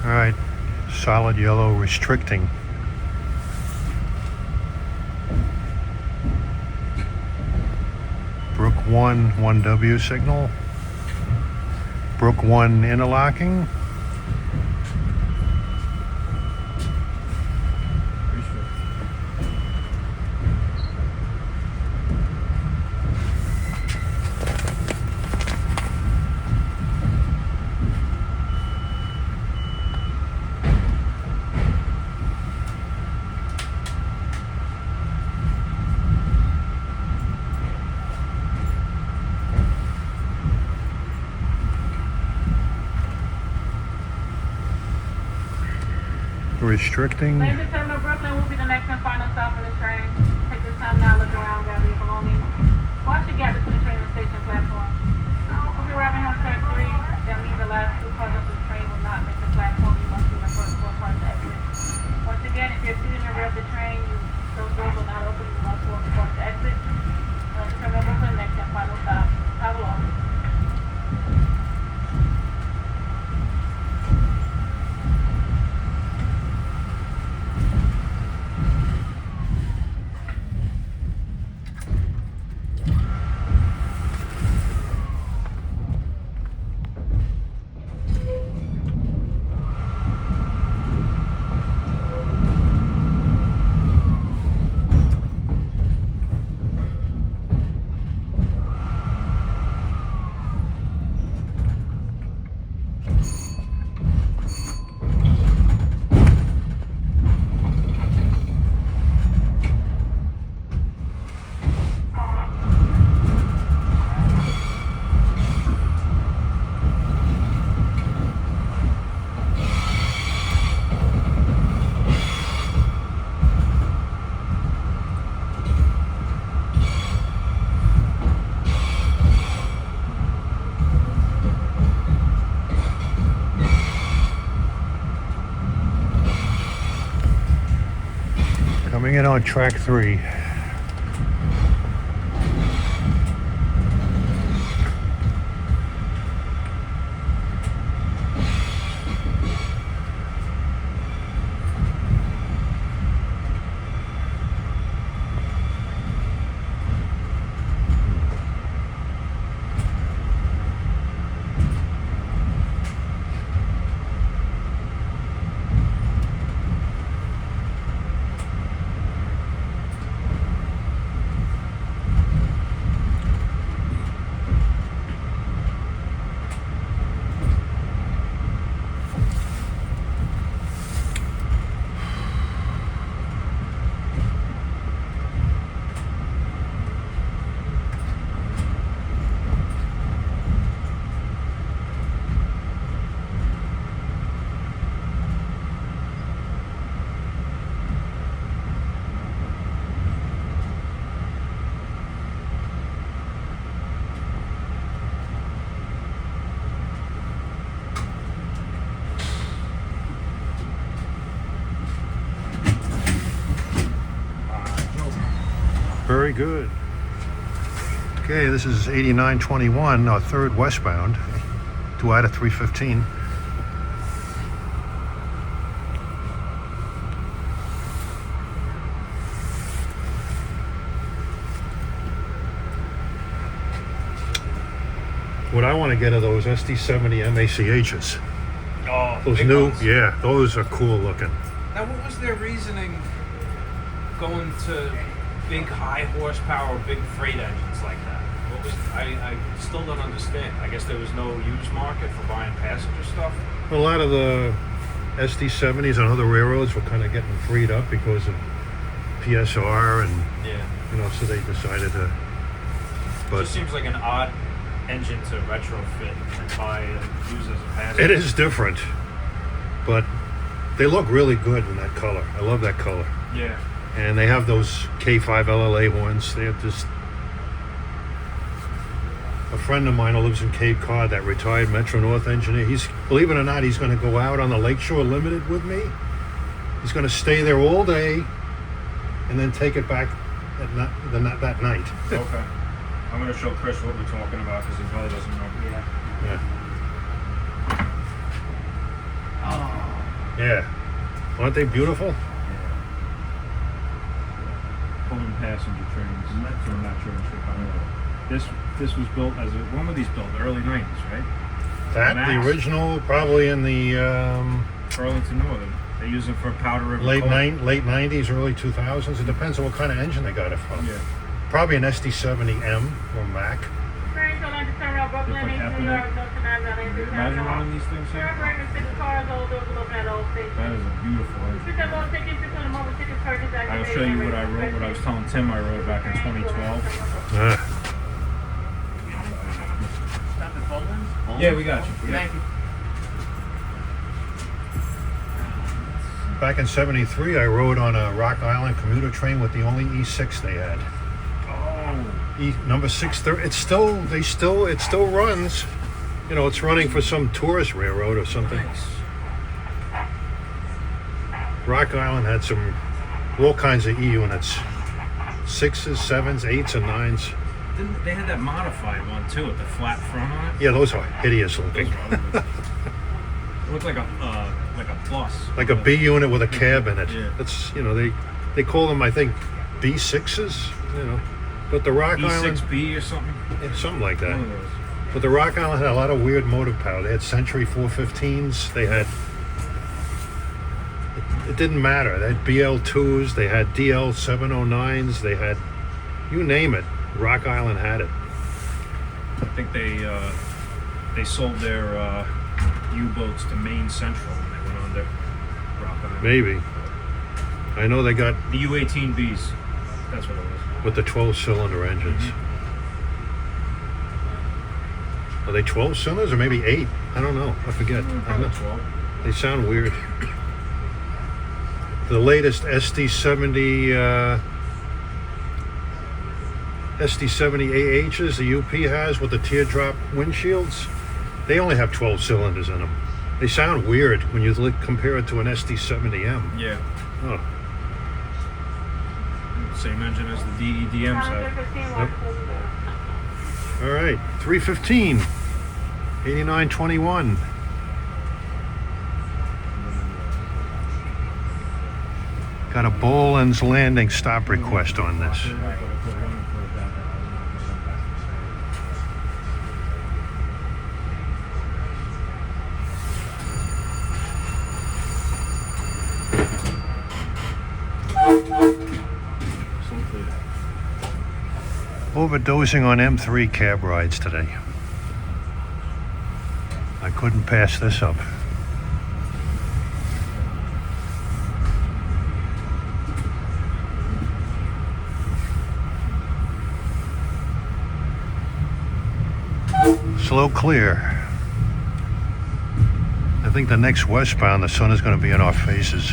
Alright, solid yellow restricting. Brook 1, 1W signal. Brook 1 interlocking. Restricting. Ladies and gentlemen, Brooklyn will be the next and final stop of the train. Take this time now, look around, gather your belongings. Watch the gap between the train and the station platform. We'll be arriving on track 3. That means the last 2 cars of the train will not make the platform. You must be the first 4 cars to exit. Once again, if you're sitting in the rear of the train, those doors will not open. You must walk the cars to exit. Ladies and gentlemen, Brooklyn, next and final stop. Travel on. Coming in on track 3. Very good. Okay, this is 8921, our third westbound. 2 out of 315. What I want to get are those SD70 MACHs. Oh, Those big new, ones. yeah, those are cool looking. Now, what was their reasoning going to big high horsepower, big freight engines like that? What was I still don't understand. I guess there was no used market for buying passenger stuff. A lot of the SD70s on other railroads were kind of getting freed up because of PSR and, Yeah. you know, so they decided to. It But just seems like an odd engine to retrofit and buy and use as a passenger. it is different. But they look really good in that color. I love that color. Yeah. And they have those K5 LLA horns. They have just. A friend of mine who lives in Cape Cod, that retired Metro North engineer, he's, believe it or not, he's going to go out on the Lakeshore Limited with me. He's going to stay there all day and then take it back that night. Okay. I'm going to show Chris what we're talking about because he probably doesn't know. Yeah. Oh. Yeah. Aren't they beautiful? Pulling passenger trains from Metro in Chicago. This was built as when were these built? The early 90s, right? That, Max? the original, probably in the Burlington Northern. They use it for Powder River. late coal. 90s, early 2000s. It depends on what kind of engine they got it from. Yeah. Probably an SD70M or Mac. Trains on like the Sauerkraut Brooklyn, They put New York, Epinette. Dunton, Arizona, Imagine running these things We're here. bringing 6 cars over to look at old station. That is a beautiful engine. Pick up those tickets, you put them over tickets purchase. I'll show you what I wrote, what I was telling Tim I wrote back in 2012. Yeah, we got you. Yeah. Back in '73, I rode on a Rock Island commuter train with the only E6 they had. Oh, Number 630. It still runs. You know, it's running for some tourist railroad or something. Nice. Rock Island had all kinds of E units, 6s, 7s, 8s, and 9s. They had that modified one too with the flat front on it. Yeah, those are hideous Those looking. were ugly. It looked like a plus. Like a B unit with a cab in it. Yeah. That's, you know, they call them, I think, B6s. You know, but the Rock Island, E6B or something. something like that. One of those. But the Rock Island had a lot of weird motive power. They had Century 415s. They had. It didn't matter. They had BL2s. They had DL 709s. They had, you name it. Rock Island had it. I think they sold their U-boats to Maine Central when they went on their Rock Island. Maybe. I know they got The U-18Bs. That's what it was. with the 12-cylinder engines. Are they 12 cylinders or maybe 8? I don't know. I forget. I Probably know. 12. They sound weird. The latest SD70 AHs the UP has with the teardrop windshields, they only have 12 cylinders in them. They sound weird when you compare it to an SD70M. Yeah. Oh, Same engine as the DEDMs have. all right. 315, 8921. Got a Boland's Landing stop request on this. Overdosing on M3 cab rides today. I couldn't pass this up. Slow clear. I think the next westbound, the sun is going to be in our faces.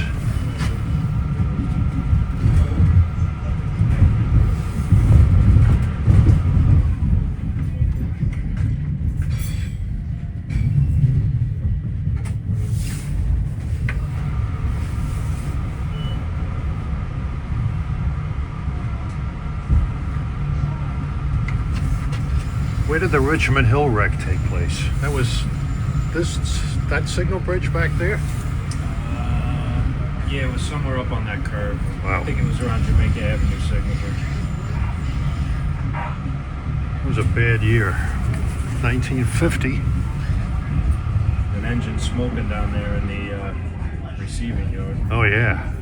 Where did the Richmond Hill wreck take place? That was that signal bridge back there? Yeah, it was somewhere up on that curve. Wow. I think it was around Jamaica Avenue Signal Bridge. It was a bad year. 1950. An engine smoking down there in the receiving yard. Oh yeah.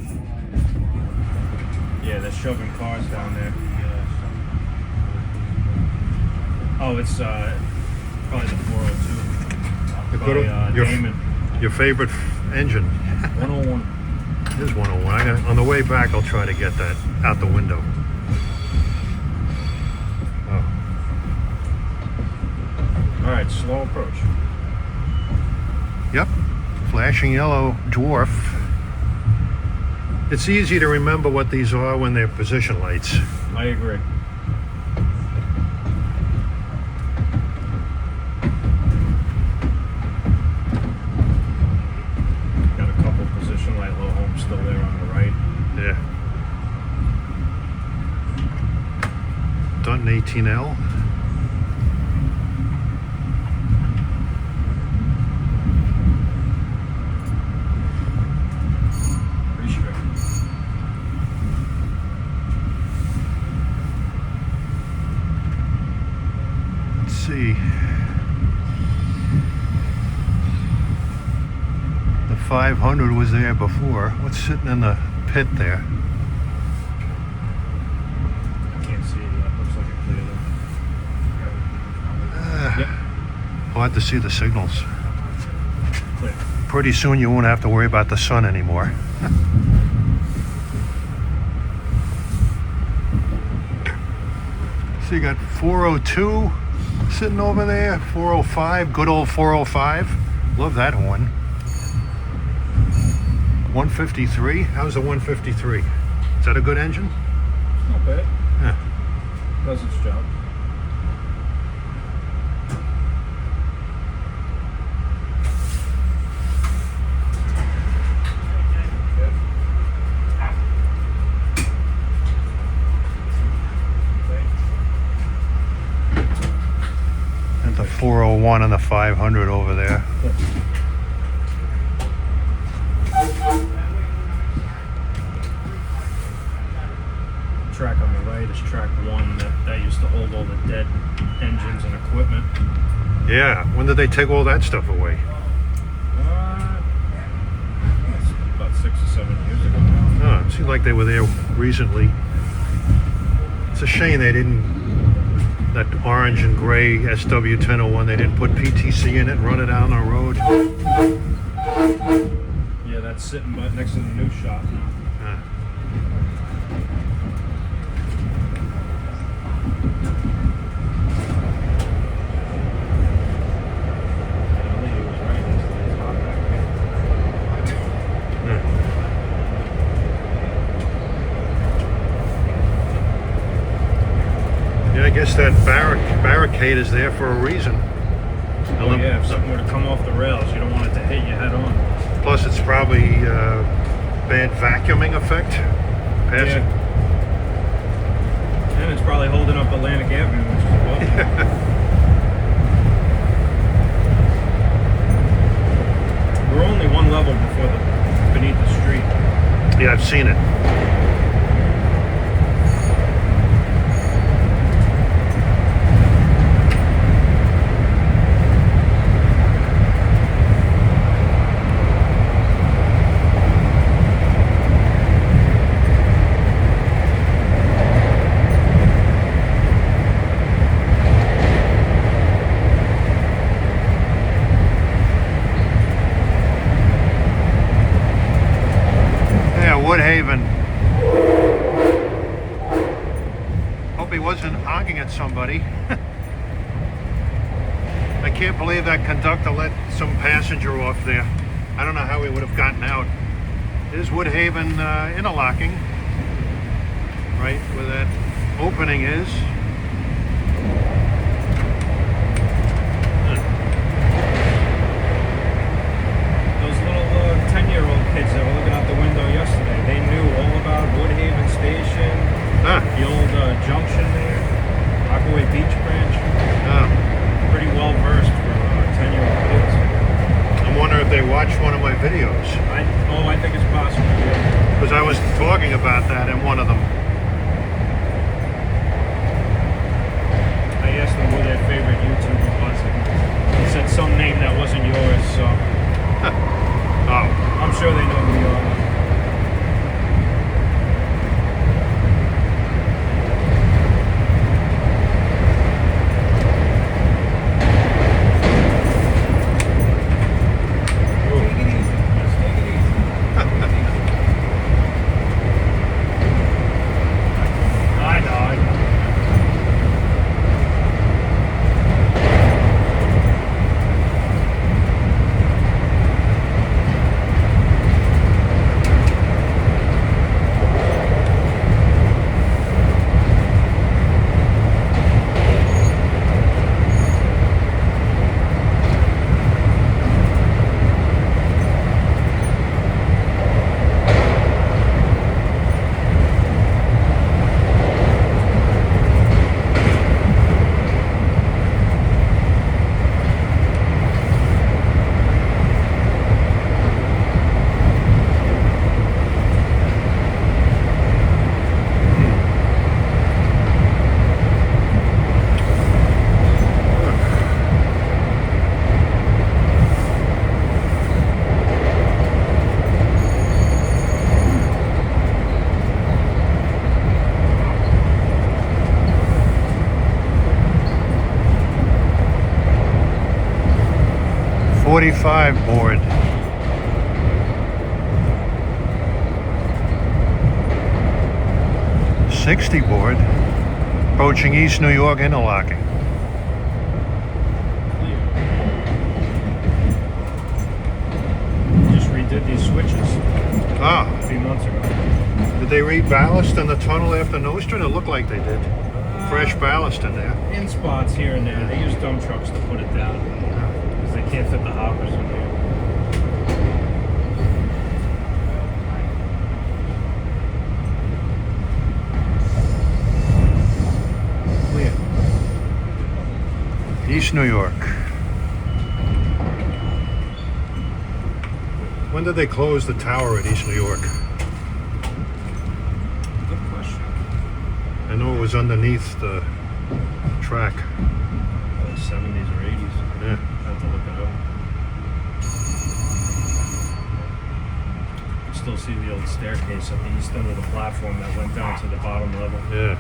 Yeah, they're shoving cars down there. Oh, it's probably the 402. The Probably, good, Damon. your favorite engine. 101. Here's 101. On the way back, I'll try to get that out the window. Oh. All right, slow approach. Yep. Flashing yellow dwarf. It's easy to remember what these are when they're position lights. I agree. Got a couple position light low homes still there on the right. Yeah. Dunton 18L. Pretty straight. Let's see. The 500 was there before. What's sitting in the pit there? Can't see it yet. Looks like it cleared up. Yep. I'll have to see the signals. Clear. Pretty soon you won't have to worry about the sun anymore. So you got 402 sitting over there, 405, good old 405. Love that one. 153. How's the 153? Is that a good engine? Not bad. Yeah. Does its job. And the 401 and the 500 over there. Track on the right is track 1 that used to hold all the dead engines and equipment. Yeah. When did they take all that stuff away? That's about 6 or 7 years ago now. Oh, it seemed like they were there recently. It's a shame they didn't, that orange and gray SW1001, they didn't put PTC in it and run it down the road. Yeah, that's sitting next to the new shop now. Yeah, I guess that barricade is there for a reason. Oh yeah, if something were to come off the rails, you don't want it to hit you head on. Plus, it's probably bad vacuuming effect. Passing. Yeah. And it's probably holding up Atlantic Avenue, which is above. We're only one level beneath the street. Yeah, I've seen it. Woodhaven. Hope he wasn't honking at somebody. I can't believe that conductor let some passenger off there. I don't know how he would have gotten out. There's Woodhaven interlocking, right where that opening is. Those little 10-year-old kids that were looking out the window yesterday, they knew all about Woodhaven Station, the old junction there, Rockaway Beach Branch. Because I was talking about that in one of them. I asked them who their favorite YouTuber was, and they said some name that wasn't yours, so Oh, I'm sure they know who you are. I know. 45 board. '60 board. Approaching East New York interlocking. Just redid these switches Ah, a few months ago. did they reballast in the tunnel after Nostrum? It looked like they did. Fresh ballast in there. In spots here and there. They use dump trucks to put it down because they can't fit the hoppers in here. East New York. When did they close the tower at East New York? Good question. I know it was underneath the track. 70s or 80s. Yeah. I have to look it up. You can still see the old staircase at the east end of the platform that went down to the bottom level. Yeah.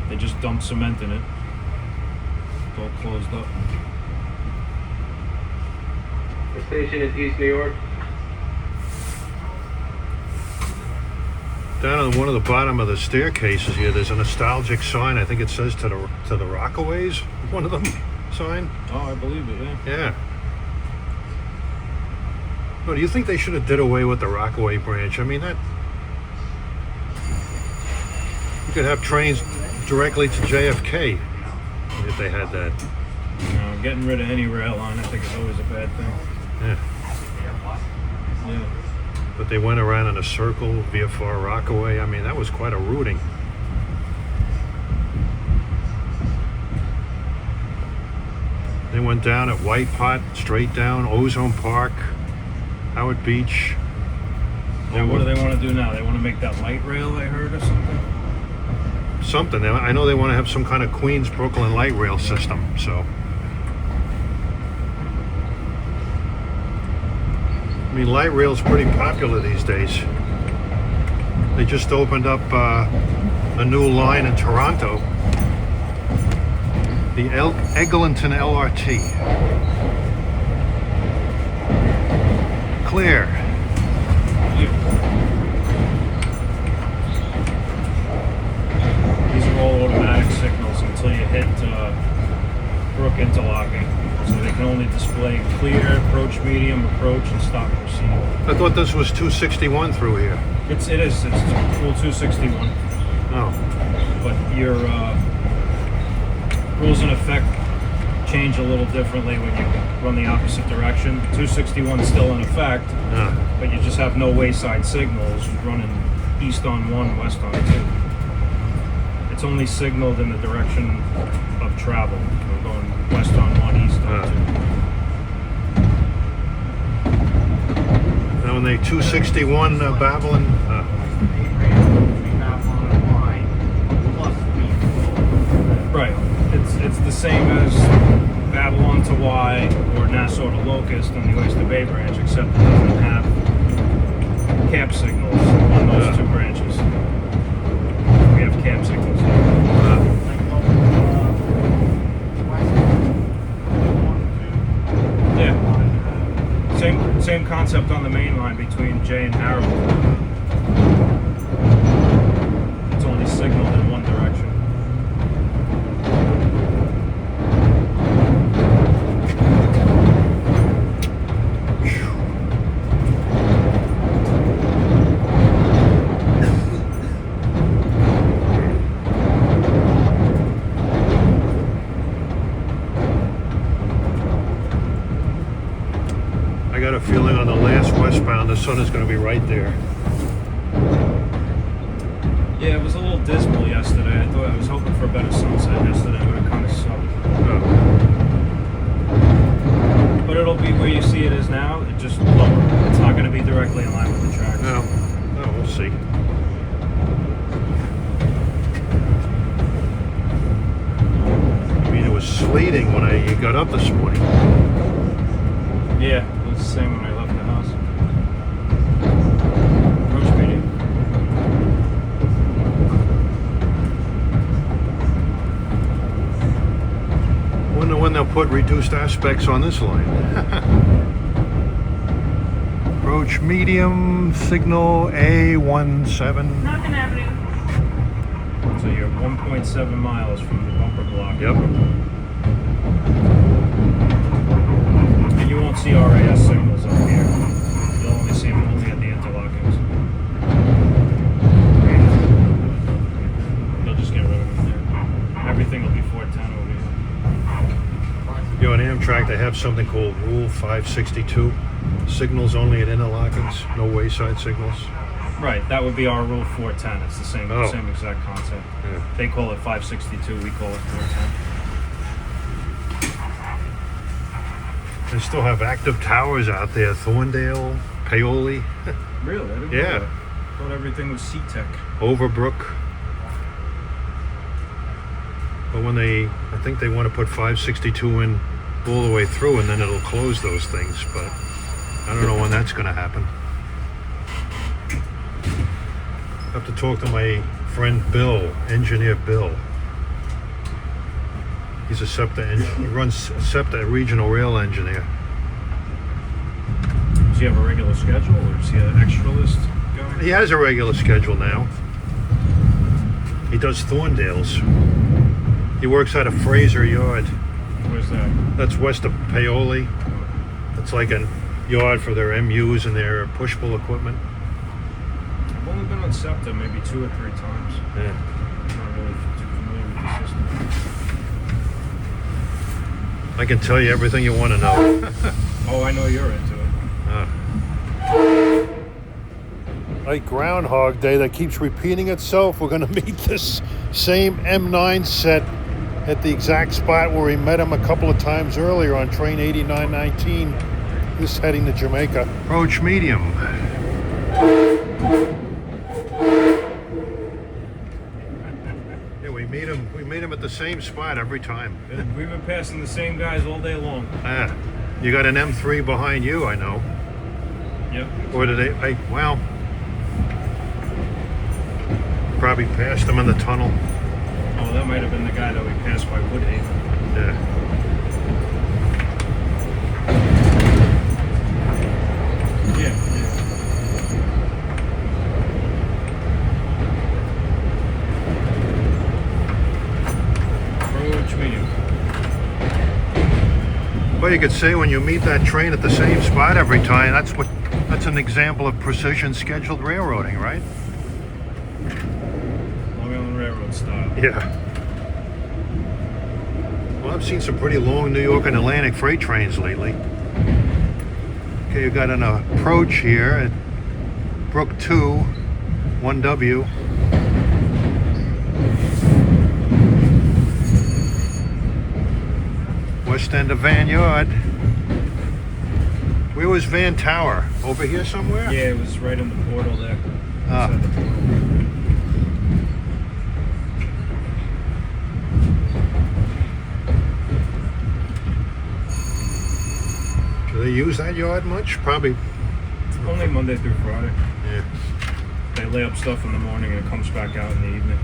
They just dumped cement in it. It's all closed up. The station is East New York. Down on one of the bottom of the staircases here, there's a nostalgic sign. I think it says to the Rockaways. One of them sign. Oh, I believe it, yeah. Yeah. Well, do you think they should have did away with the Rockaway branch? I mean, that you could have trains directly to JFK if they had that. No, getting rid of any rail line, I think, is always a bad thing. Yeah. Yeah. But they went around in a circle via Far Rockaway. I mean, that was quite a routing. They went down at White Pot, straight down, Ozone Park, Howard Beach. Now, what do they want to do now? They want to make that light rail, I heard, or something? Something. I know they want to have some kind of Queens Brooklyn light rail system, so. I mean, light rail's pretty popular these days. They just opened up a new line in Toronto, the Eglinton LRT. Clear. These are all automatic signals until you hit Brook interlocking. So they can only display clear, approach medium, approach, and stop proceed. I thought this was 261 through here. It is. It's full 261. Oh, But your rules in effect change a little differently when you run the opposite direction. 261 is still in effect, but you just have no wayside signals running east on 1, west on 2. It's only signaled in the direction of travel. We're going west on 1, east on 2. Now Now when they 261 Babylon, Right. It's the same as Babylon to Y or Nassau to Locust on the Oyster Bay branch, except it doesn't have cab signals on those two branches. We have cab signals. Yeah. Same concept on the main line between Jay and Harold. It's only signaled in one direction. I got a feeling on the last westbound the sun is going to be right there. Yeah, it was a little dismal yesterday. I was hoping for a better sunset yesterday, but it kind of sucked. Oh. But it'll be where you see it is now, it just lower. It's not going to be directly in line with the tracks. No, we'll see. I mean, it was sleeting when I got up this morning. Yeah, it was the same when I left the house. Roach medium. Wonder when they'll put reduced aspects on this line. Approach medium, signal A17. Nothing Avenue. So you're 1.7 miles from the bumper block. Yep. And you won't see RAS signals up here. You'll only see them only at the interlockings. They'll just get rid of them there. Everything will be 410 over here. You know, on Amtrak, they have something called Rule 562. Signals only at interlockings, no wayside signals. Right, that would be our rule 410. It's the same Oh. same exact concept. Yeah. They call it 562, we call it 410. They still have active towers out there, Thorndale, Paoli, Really? I didn't Yeah. know that. I thought everything was C-Tech. Overbrook. But when I think they want to put 562 in all the way through, and then it'll close those things, but I don't know when that's going to happen. I have to talk to my friend Bill, engineer Bill. He's a he runs SEPTA regional rail engineer. Does he have a regular schedule, or is he an extra list going? He has a regular schedule now. He does Thorndales. He works out of Fraser Yard. Where's that? That's west of Paoli. It's like a yard for their MUs and their push-pull equipment. I've only been on SEPTA maybe 2 or 3 times. Yeah. I'm not really too familiar with the system. I can tell you everything you want to know. Oh, I know you're into it. Like Groundhog Day that keeps repeating itself, we're going to meet this same M9 set at the exact spot where we met him a couple of times earlier on train 8919. This heading to Jamaica. Approach medium. Yeah, we meet him at the same spot every time. And we've been passing the same guys all day long. You got an M3 behind you, I know. Yep. Or did well, probably passed him in the tunnel. Oh, that might have been the guy that we passed by Woodhaven. Yeah. Yeah. Approach medium. Well, you could say when you meet that train at the same spot every time, that's an example of precision scheduled railroading, right? Long Island Railroad style. Yeah. Well, I've seen some pretty long New York and Atlantic freight trains lately. Okay, you got an approach here at Brook 2, 1W. West end of Van Yard. Where was Van Tower? Over here somewhere? Yeah, it was right in the portal there. Ah. Inside the portal. Do they use that yard much? Probably. Only Monday through Friday. Yeah. They lay up stuff in the morning and it comes back out in the evening.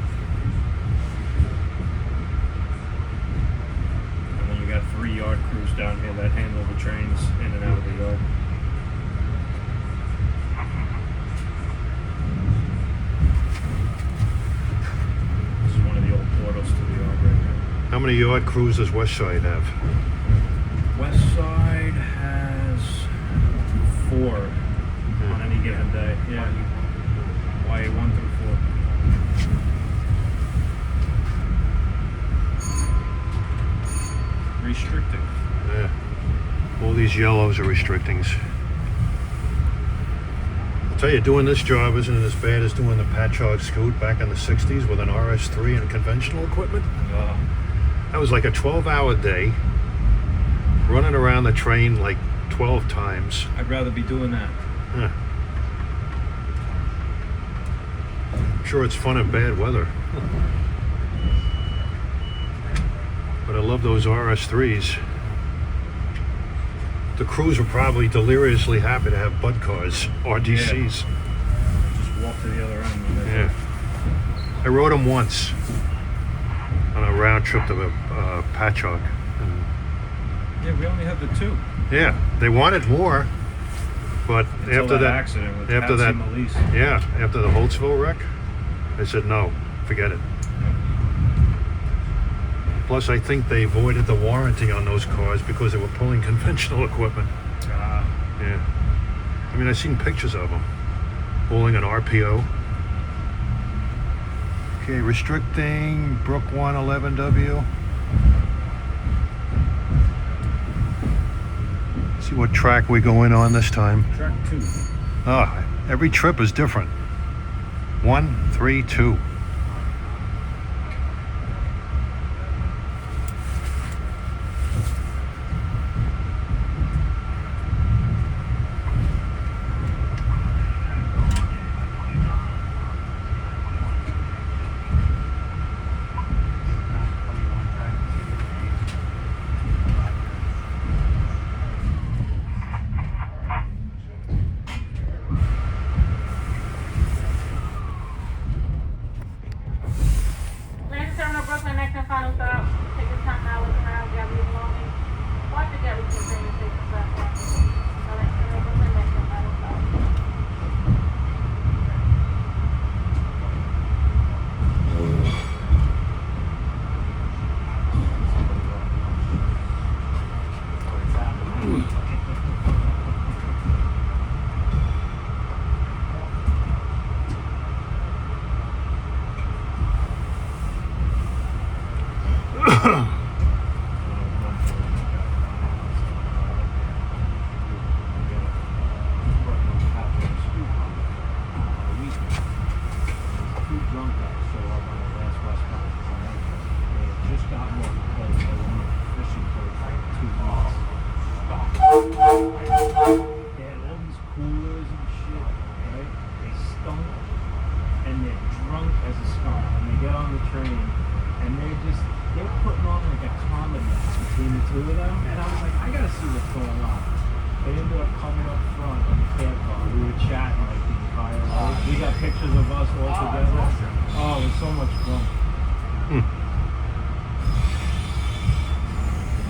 And then you got 3 yard crews down here that handle the trains in and out of the yard. This is one of the old portals to the yard right here. How many yard crews does West Side have? West Side has 4 on any given day. Yeah. YA 1 through 4. Restricting. Yeah. All these yellows are restrictings. I'll tell you, doing this job isn't as bad as doing the Patchogue Scoot back in the 60s with an RS3 and conventional equipment. That was like a 12-hour day, running around the train like 12 times. I'd rather be doing that. Yeah. I'm sure it's fun in bad weather. But I love those RS3s. The crews were probably deliriously happy to have Bud cars, RDCs. Just walk to the other end. Yeah. I rode them once on a round trip to Patchogue. And Yeah, we only had the 2. yeah, they wanted more, but Until after that accident with after Patsy that, Malise. yeah, after the Holtzville wreck, I said no, forget it. Plus, I think they voided the warranty on those cars because they were pulling conventional equipment. Yeah. I mean, I've seen pictures of them pulling an RPO. Okay, restricting Brook 111W. See what track we go in on this time. Track 2. Ah, every trip is different. 1, 3, 2. Landing Terminal Brooklyn, next and final stop. Take your time now, look around, gather your belongings. Watch the gather to the train station platform. Landing Terminal Brooklyn, next and final stop.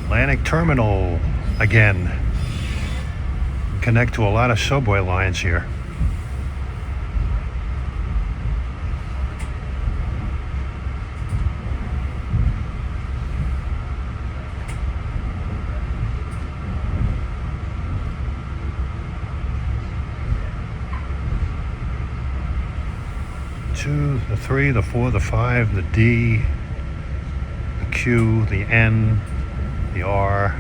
Atlantic Terminal again. Connect to a lot of subway lines here. Two, the 3, the 4, the 5, the D, the Q, the N, the R.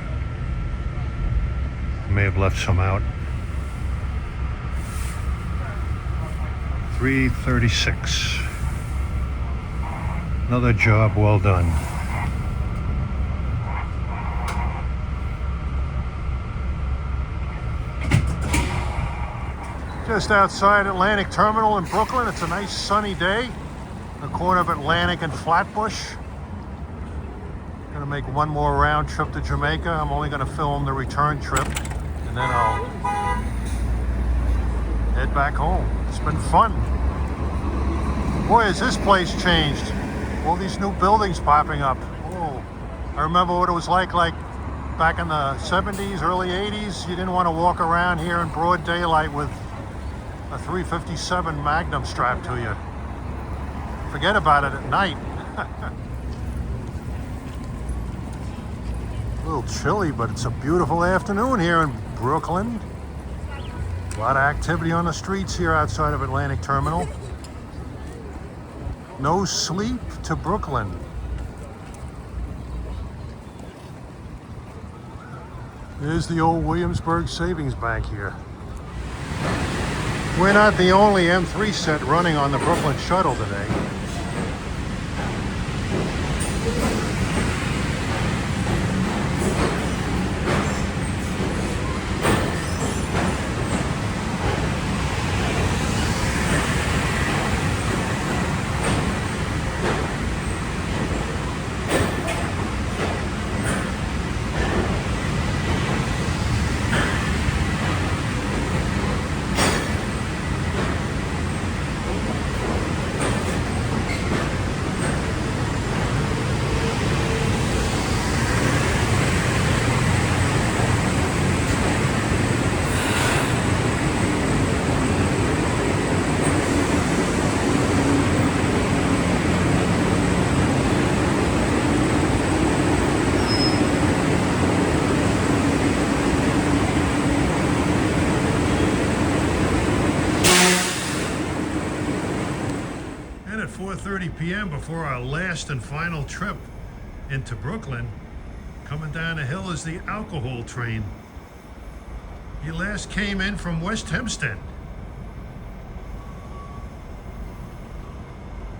May have left some out. 336. Another job well done. Just outside Atlantic Terminal in Brooklyn. It's a nice sunny day. The corner of Atlantic and Flatbush. Gonna make one more round trip to Jamaica. I'm only gonna film the return trip, and then I'll head back home. It's been fun. Boy, has this place changed. All these new buildings popping up. Oh, I remember what it was like back in the 70s, early 80s. You didn't want to walk around here in broad daylight with a 357 Magnum strapped to you. Forget about it at night. A little chilly, but it's a beautiful afternoon here in Brooklyn. A lot of activity on the streets here outside of Atlantic Terminal. No sleep to Brooklyn. There's the old Williamsburg Savings Bank here. We're not the only M3 set running on the Brooklyn Shuttle today. And at 4:30 p.m. before our last and final trip into Brooklyn, coming down the hill is the alcohol train. He last came in from West Hempstead.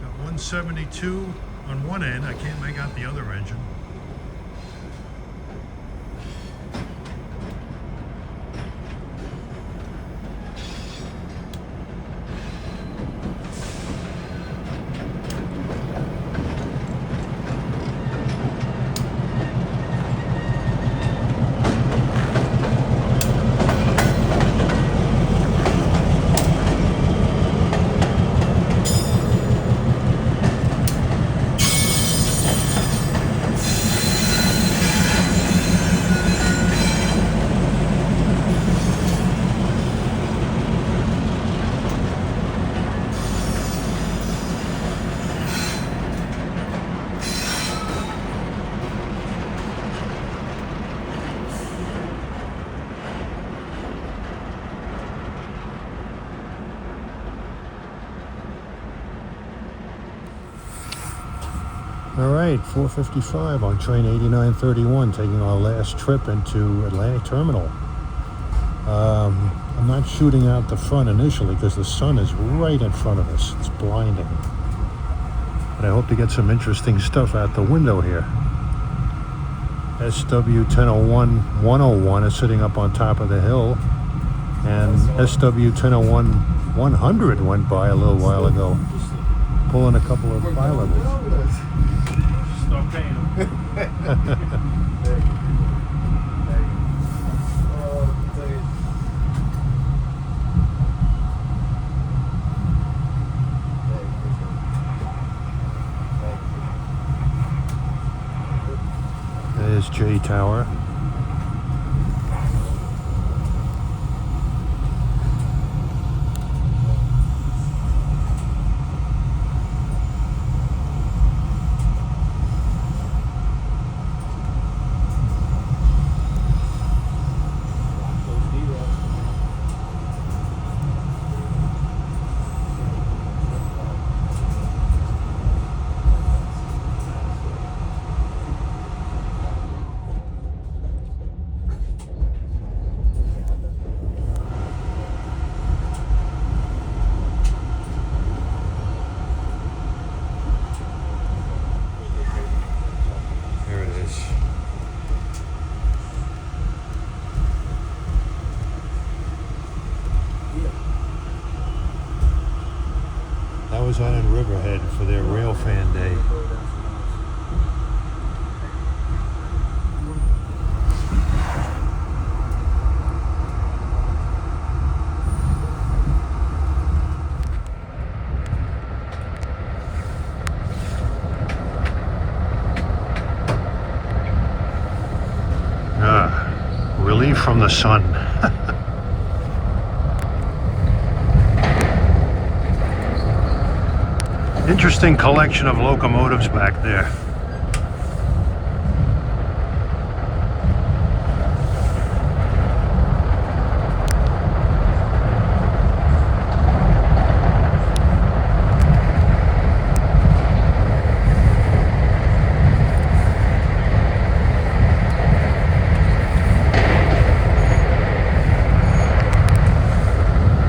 Got 172 on one end. I can't make out the other engine. All right, 4:55 on train 8931, taking our last trip into Atlantic Terminal. I'm not shooting out the front initially because the sun is right in front of us. It's blinding. But I hope to get some interesting stuff out the window here. SW 1001 101 is sitting up on top of the hill, and SW 1001 100 went by a little while ago, pulling a couple of pilots. Stop paying them. There's J Tower. goes on in Riverhead for their Railfan Day. Relief from the sun. Interesting collection of locomotives back there.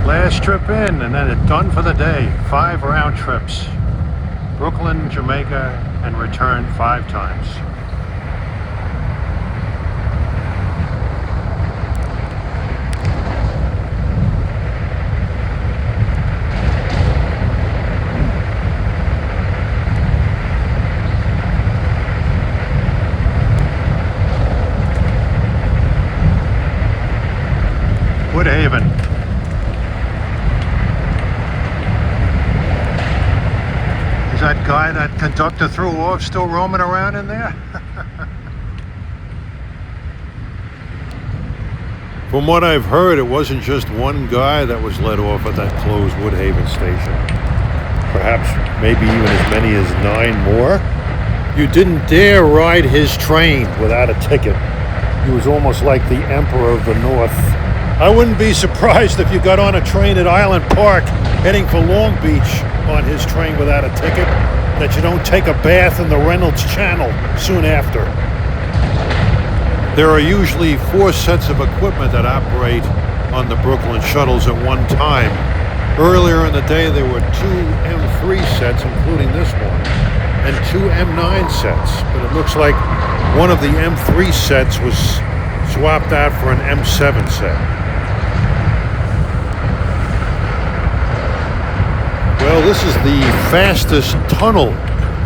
Last trip in, and then it's done for the day. 5 round trips. Brooklyn, Jamaica, and return 5 times. Woodhaven. Is that guy that conductor threw off still roaming around in there? From what I've heard, it wasn't just one guy that was let off at that closed Woodhaven station. Perhaps maybe even as many as 9 more. You didn't dare ride his train without a ticket. He was almost like the Emperor of the North. I wouldn't be surprised if you got on a train at Island Park heading for Long Beach on his train without a ticket, that you don't take a bath in the Reynolds Channel soon after. There are usually 4 sets of equipment that operate on the Brooklyn shuttles at one time. Earlier in the day there were 2 M3 sets, including this one, and 2 M9 sets, but it looks like one of the M3 sets was swapped out for an M7 set. Well, this is the fastest tunnel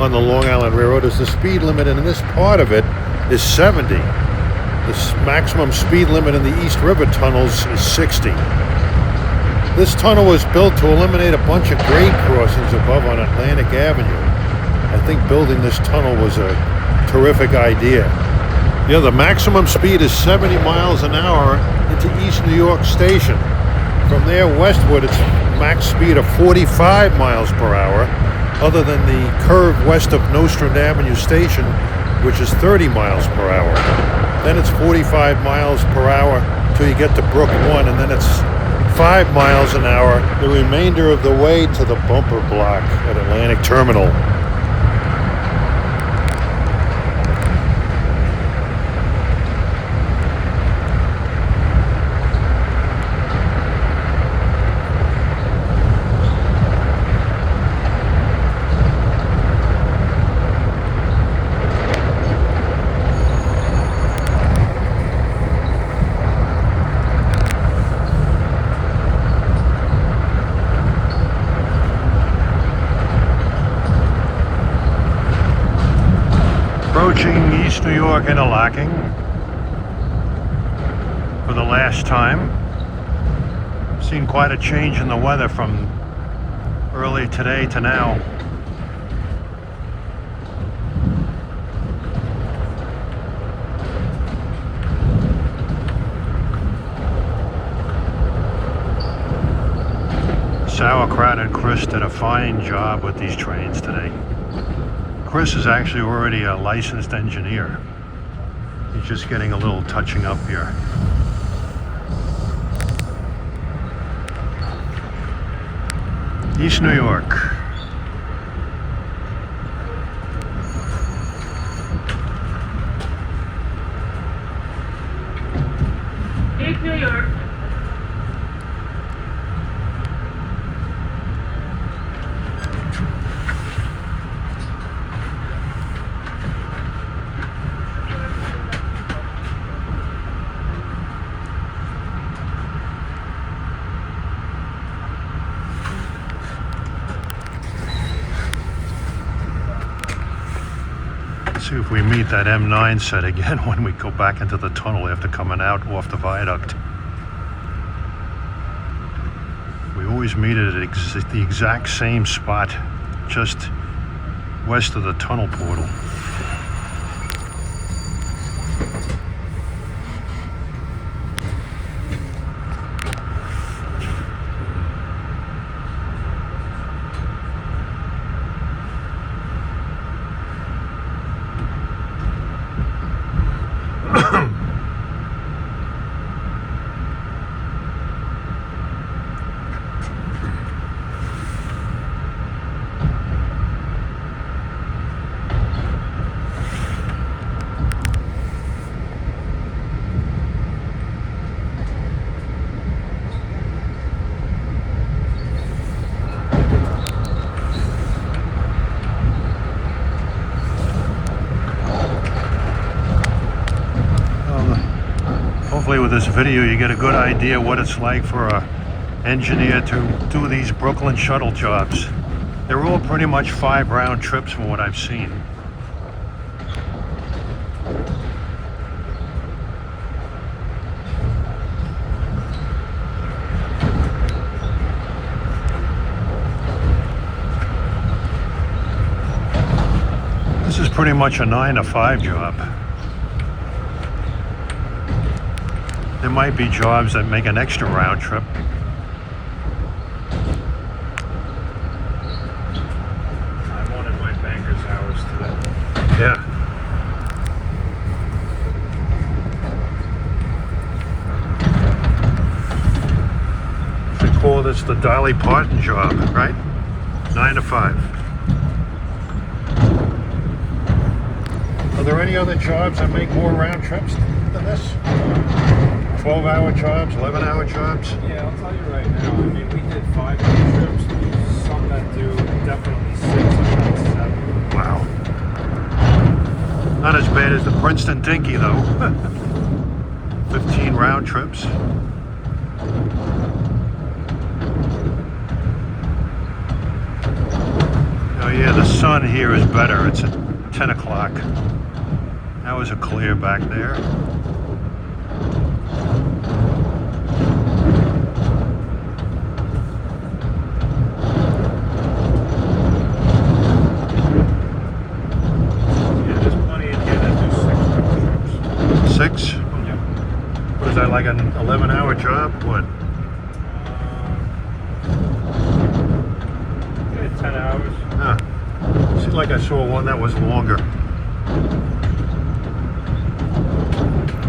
on the Long Island Railroad, as the speed limit in this part of it is 70. The maximum speed limit in the East River tunnels is 60. This tunnel was built to eliminate a bunch of grade crossings above on Atlantic Avenue. I think building this tunnel was a terrific idea. Yeah, the maximum speed is 70 miles an hour into East New York Station. From there westward, it's max speed of 45 miles per hour, other than the curve west of Nostrand Avenue Station, which is 30 miles per hour. Then it's 45 miles per hour till you get to Brook 1, and then it's 5 miles an hour the remainder of the way to the bumper block at Atlantic Terminal. Approaching East New York interlocking for the last time. Seen quite a change in the weather from early today to now. Sauerkraut and Chris did a fine job with these trains today. Chris is actually already a licensed engineer. He's just getting a little touching up here. East New York. East New York. See if we meet that M9 set again when we go back into the tunnel after coming out off the viaduct. We always meet it at the exact same spot, just west of the tunnel portal. Hopefully with this video you get a good idea what it's like for an engineer to do these Brooklyn Shuttle jobs. They're all pretty much 5 round trips from what I've seen. This is pretty much a 9 to 5 job. There might be jobs that make an extra round trip. I wanted my banker's hours today. Yeah. They call this the Dolly Parton job, right? 9 to 5. Are there any other jobs that make more round trips than this? 12-hour jobs, 11-hour jobs? Yeah, I'll tell you right now. I mean, we did 5 trips. Some that do definitely 6 and 7. Wow. Not as bad as the Princeton Dinky, though. 15 round trips. Oh yeah, the sun here is better. It's at 10 o'clock. That was a clear back there. Six? Yeah. What is that, like an 11-hour job? What? Yeah, 10 hours. Huh. Seemed like I saw one that was longer.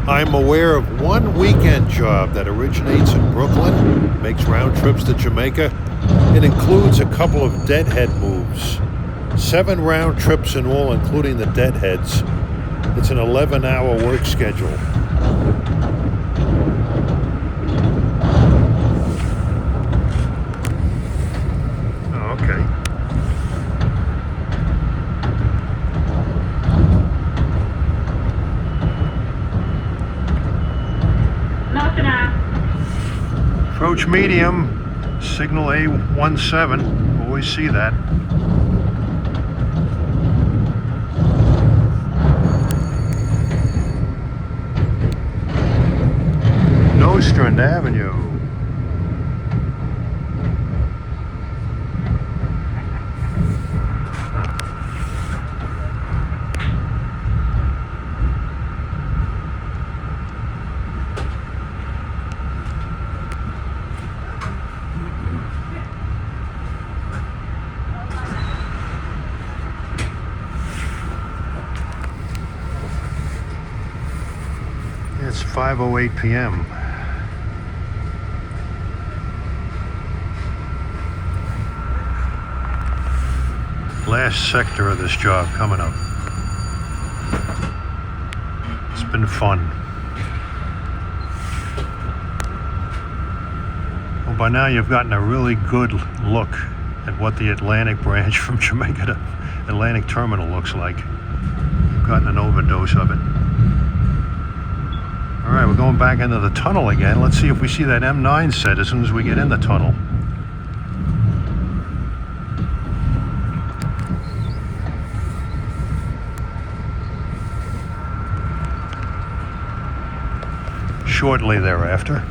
I'm aware of one weekend job that originates in Brooklyn, makes round trips to Jamaica. It includes a couple of deadhead moves. 7 round trips in all, including the deadheads. It's an 11-hour work schedule. Oh, okay. Nothing on. Approach medium, signal A17. Always see that. Nostrand Avenue. It's 5:08 p.m. Last sector of this job coming up. It's been fun. Well, by now you've gotten a really good look at what the Atlantic branch from Jamaica to Atlantic Terminal looks like. You've gotten an overdose of it. All right, we're going back into the tunnel again. Let's see if we see that M9 set as soon as we get in the tunnel. shortly thereafter.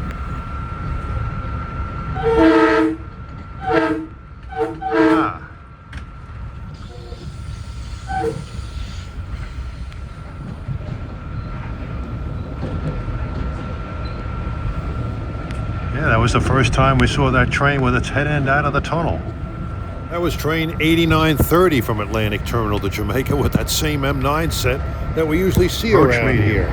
Ah. Yeah, that was the first time we saw that train with its head end out of the tunnel. That was train 8930 from Atlantic Terminal to Jamaica with that same M9 set that we usually see around here.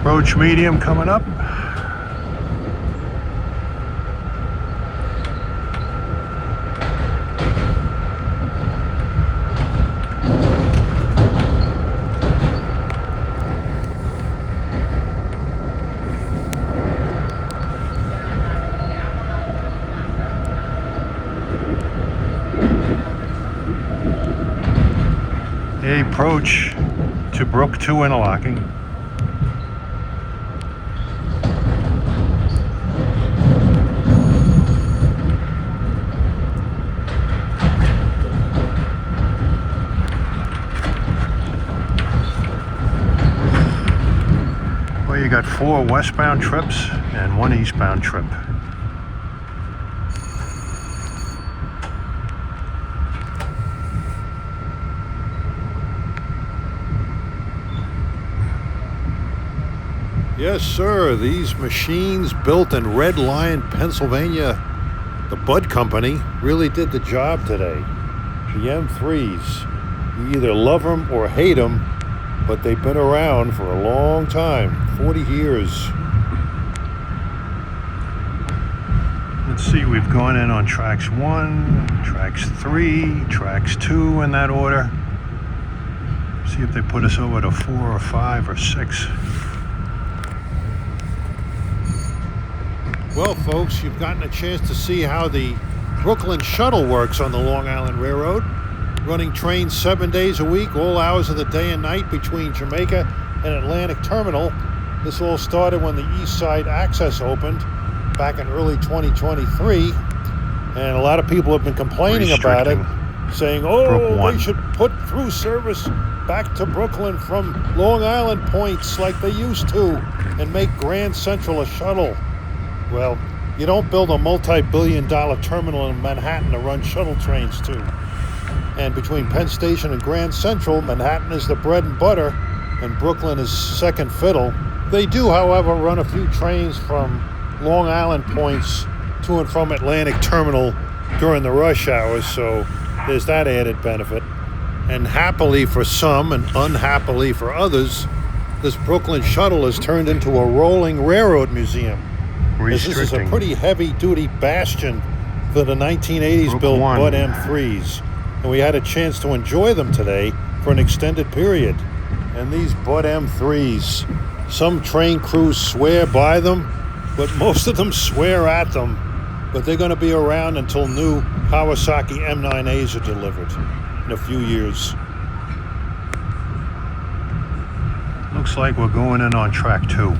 Approach medium coming up. Approach to Brook 2 interlocking. Well, you got 4 westbound trips and 1 eastbound trip. Yes, sir. These machines built in Red Lion, Pennsylvania, the Bud Company, really did the job today. The M3s, you either love them or hate them, but they've been around for a long time, 40 years. Let's see, we've gone in on tracks 1, tracks 3, tracks 2 in that order. See if they put us over to 4 or 5 or 6. Well, folks, you've gotten a chance to see how the Brooklyn Shuttle works on the Long Island Railroad, running trains 7 days a week, all hours of the day and night between Jamaica and Atlantic Terminal. This all started when the East Side Access opened back in early 2023, and a lot of people have been complaining about it, saying, oh, they should put through service back to Brooklyn from Long Island points like they used to and make Grand Central a shuttle. Well, you don't build a multi-billion-dollar terminal in Manhattan to run shuttle trains to. And between Penn Station and Grand Central, Manhattan is the bread and butter, and Brooklyn is second fiddle. They do, however, run a few trains from Long Island points to and from Atlantic Terminal during the rush hours, so there's that added benefit. And happily for some and unhappily for others, this Brooklyn Shuttle has turned into a rolling railroad museum. This is a pretty heavy-duty bastion for the 1980s built Bud M3s. And we had a chance to enjoy them today for an extended period. And these Bud M3s, some train crews swear by them, but most of them swear at them. But they're going to be around until new Kawasaki M9As are delivered in a few years. Looks like we're going in on track 2.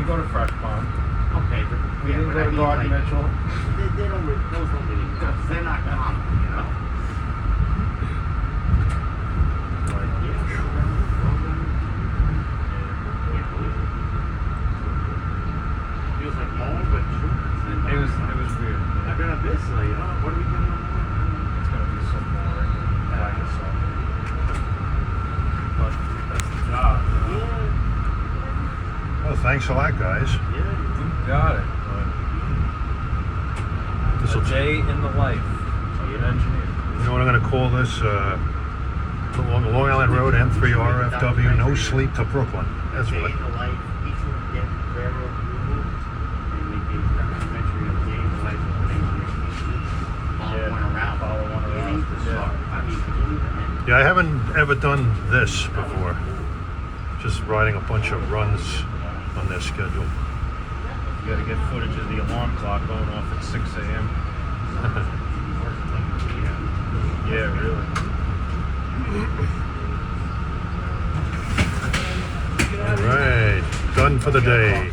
didn't go to Fresh Pond. Okay, but We didn't go to Garden Mitchell. They don't. Those don't really count. They're not common, you know. But yeah, feels like home, but sure. It was weird. I've been a bit like, oh, what are we doing? It's gonna be so boring. By yourself. But that's the job. You know? Well, thanks a lot, guys. Yeah. You got it. This'll A day in the life of an engineer. You know what I'm going to call this? Along Long Island Road, M3 RFW, no sleep to Brooklyn. That's Day what. in the life, each of them railroad people, and we did a documentary of day in the life of an engineer. Follow one around. Follow one around. Beginning to start. I mean, beginning to end. Yeah, I haven't ever done this before. Just riding a bunch of runs on this schedule. You gotta get footage of the alarm clock going off at 6 a.m. Yeah, really. All right, done for the day.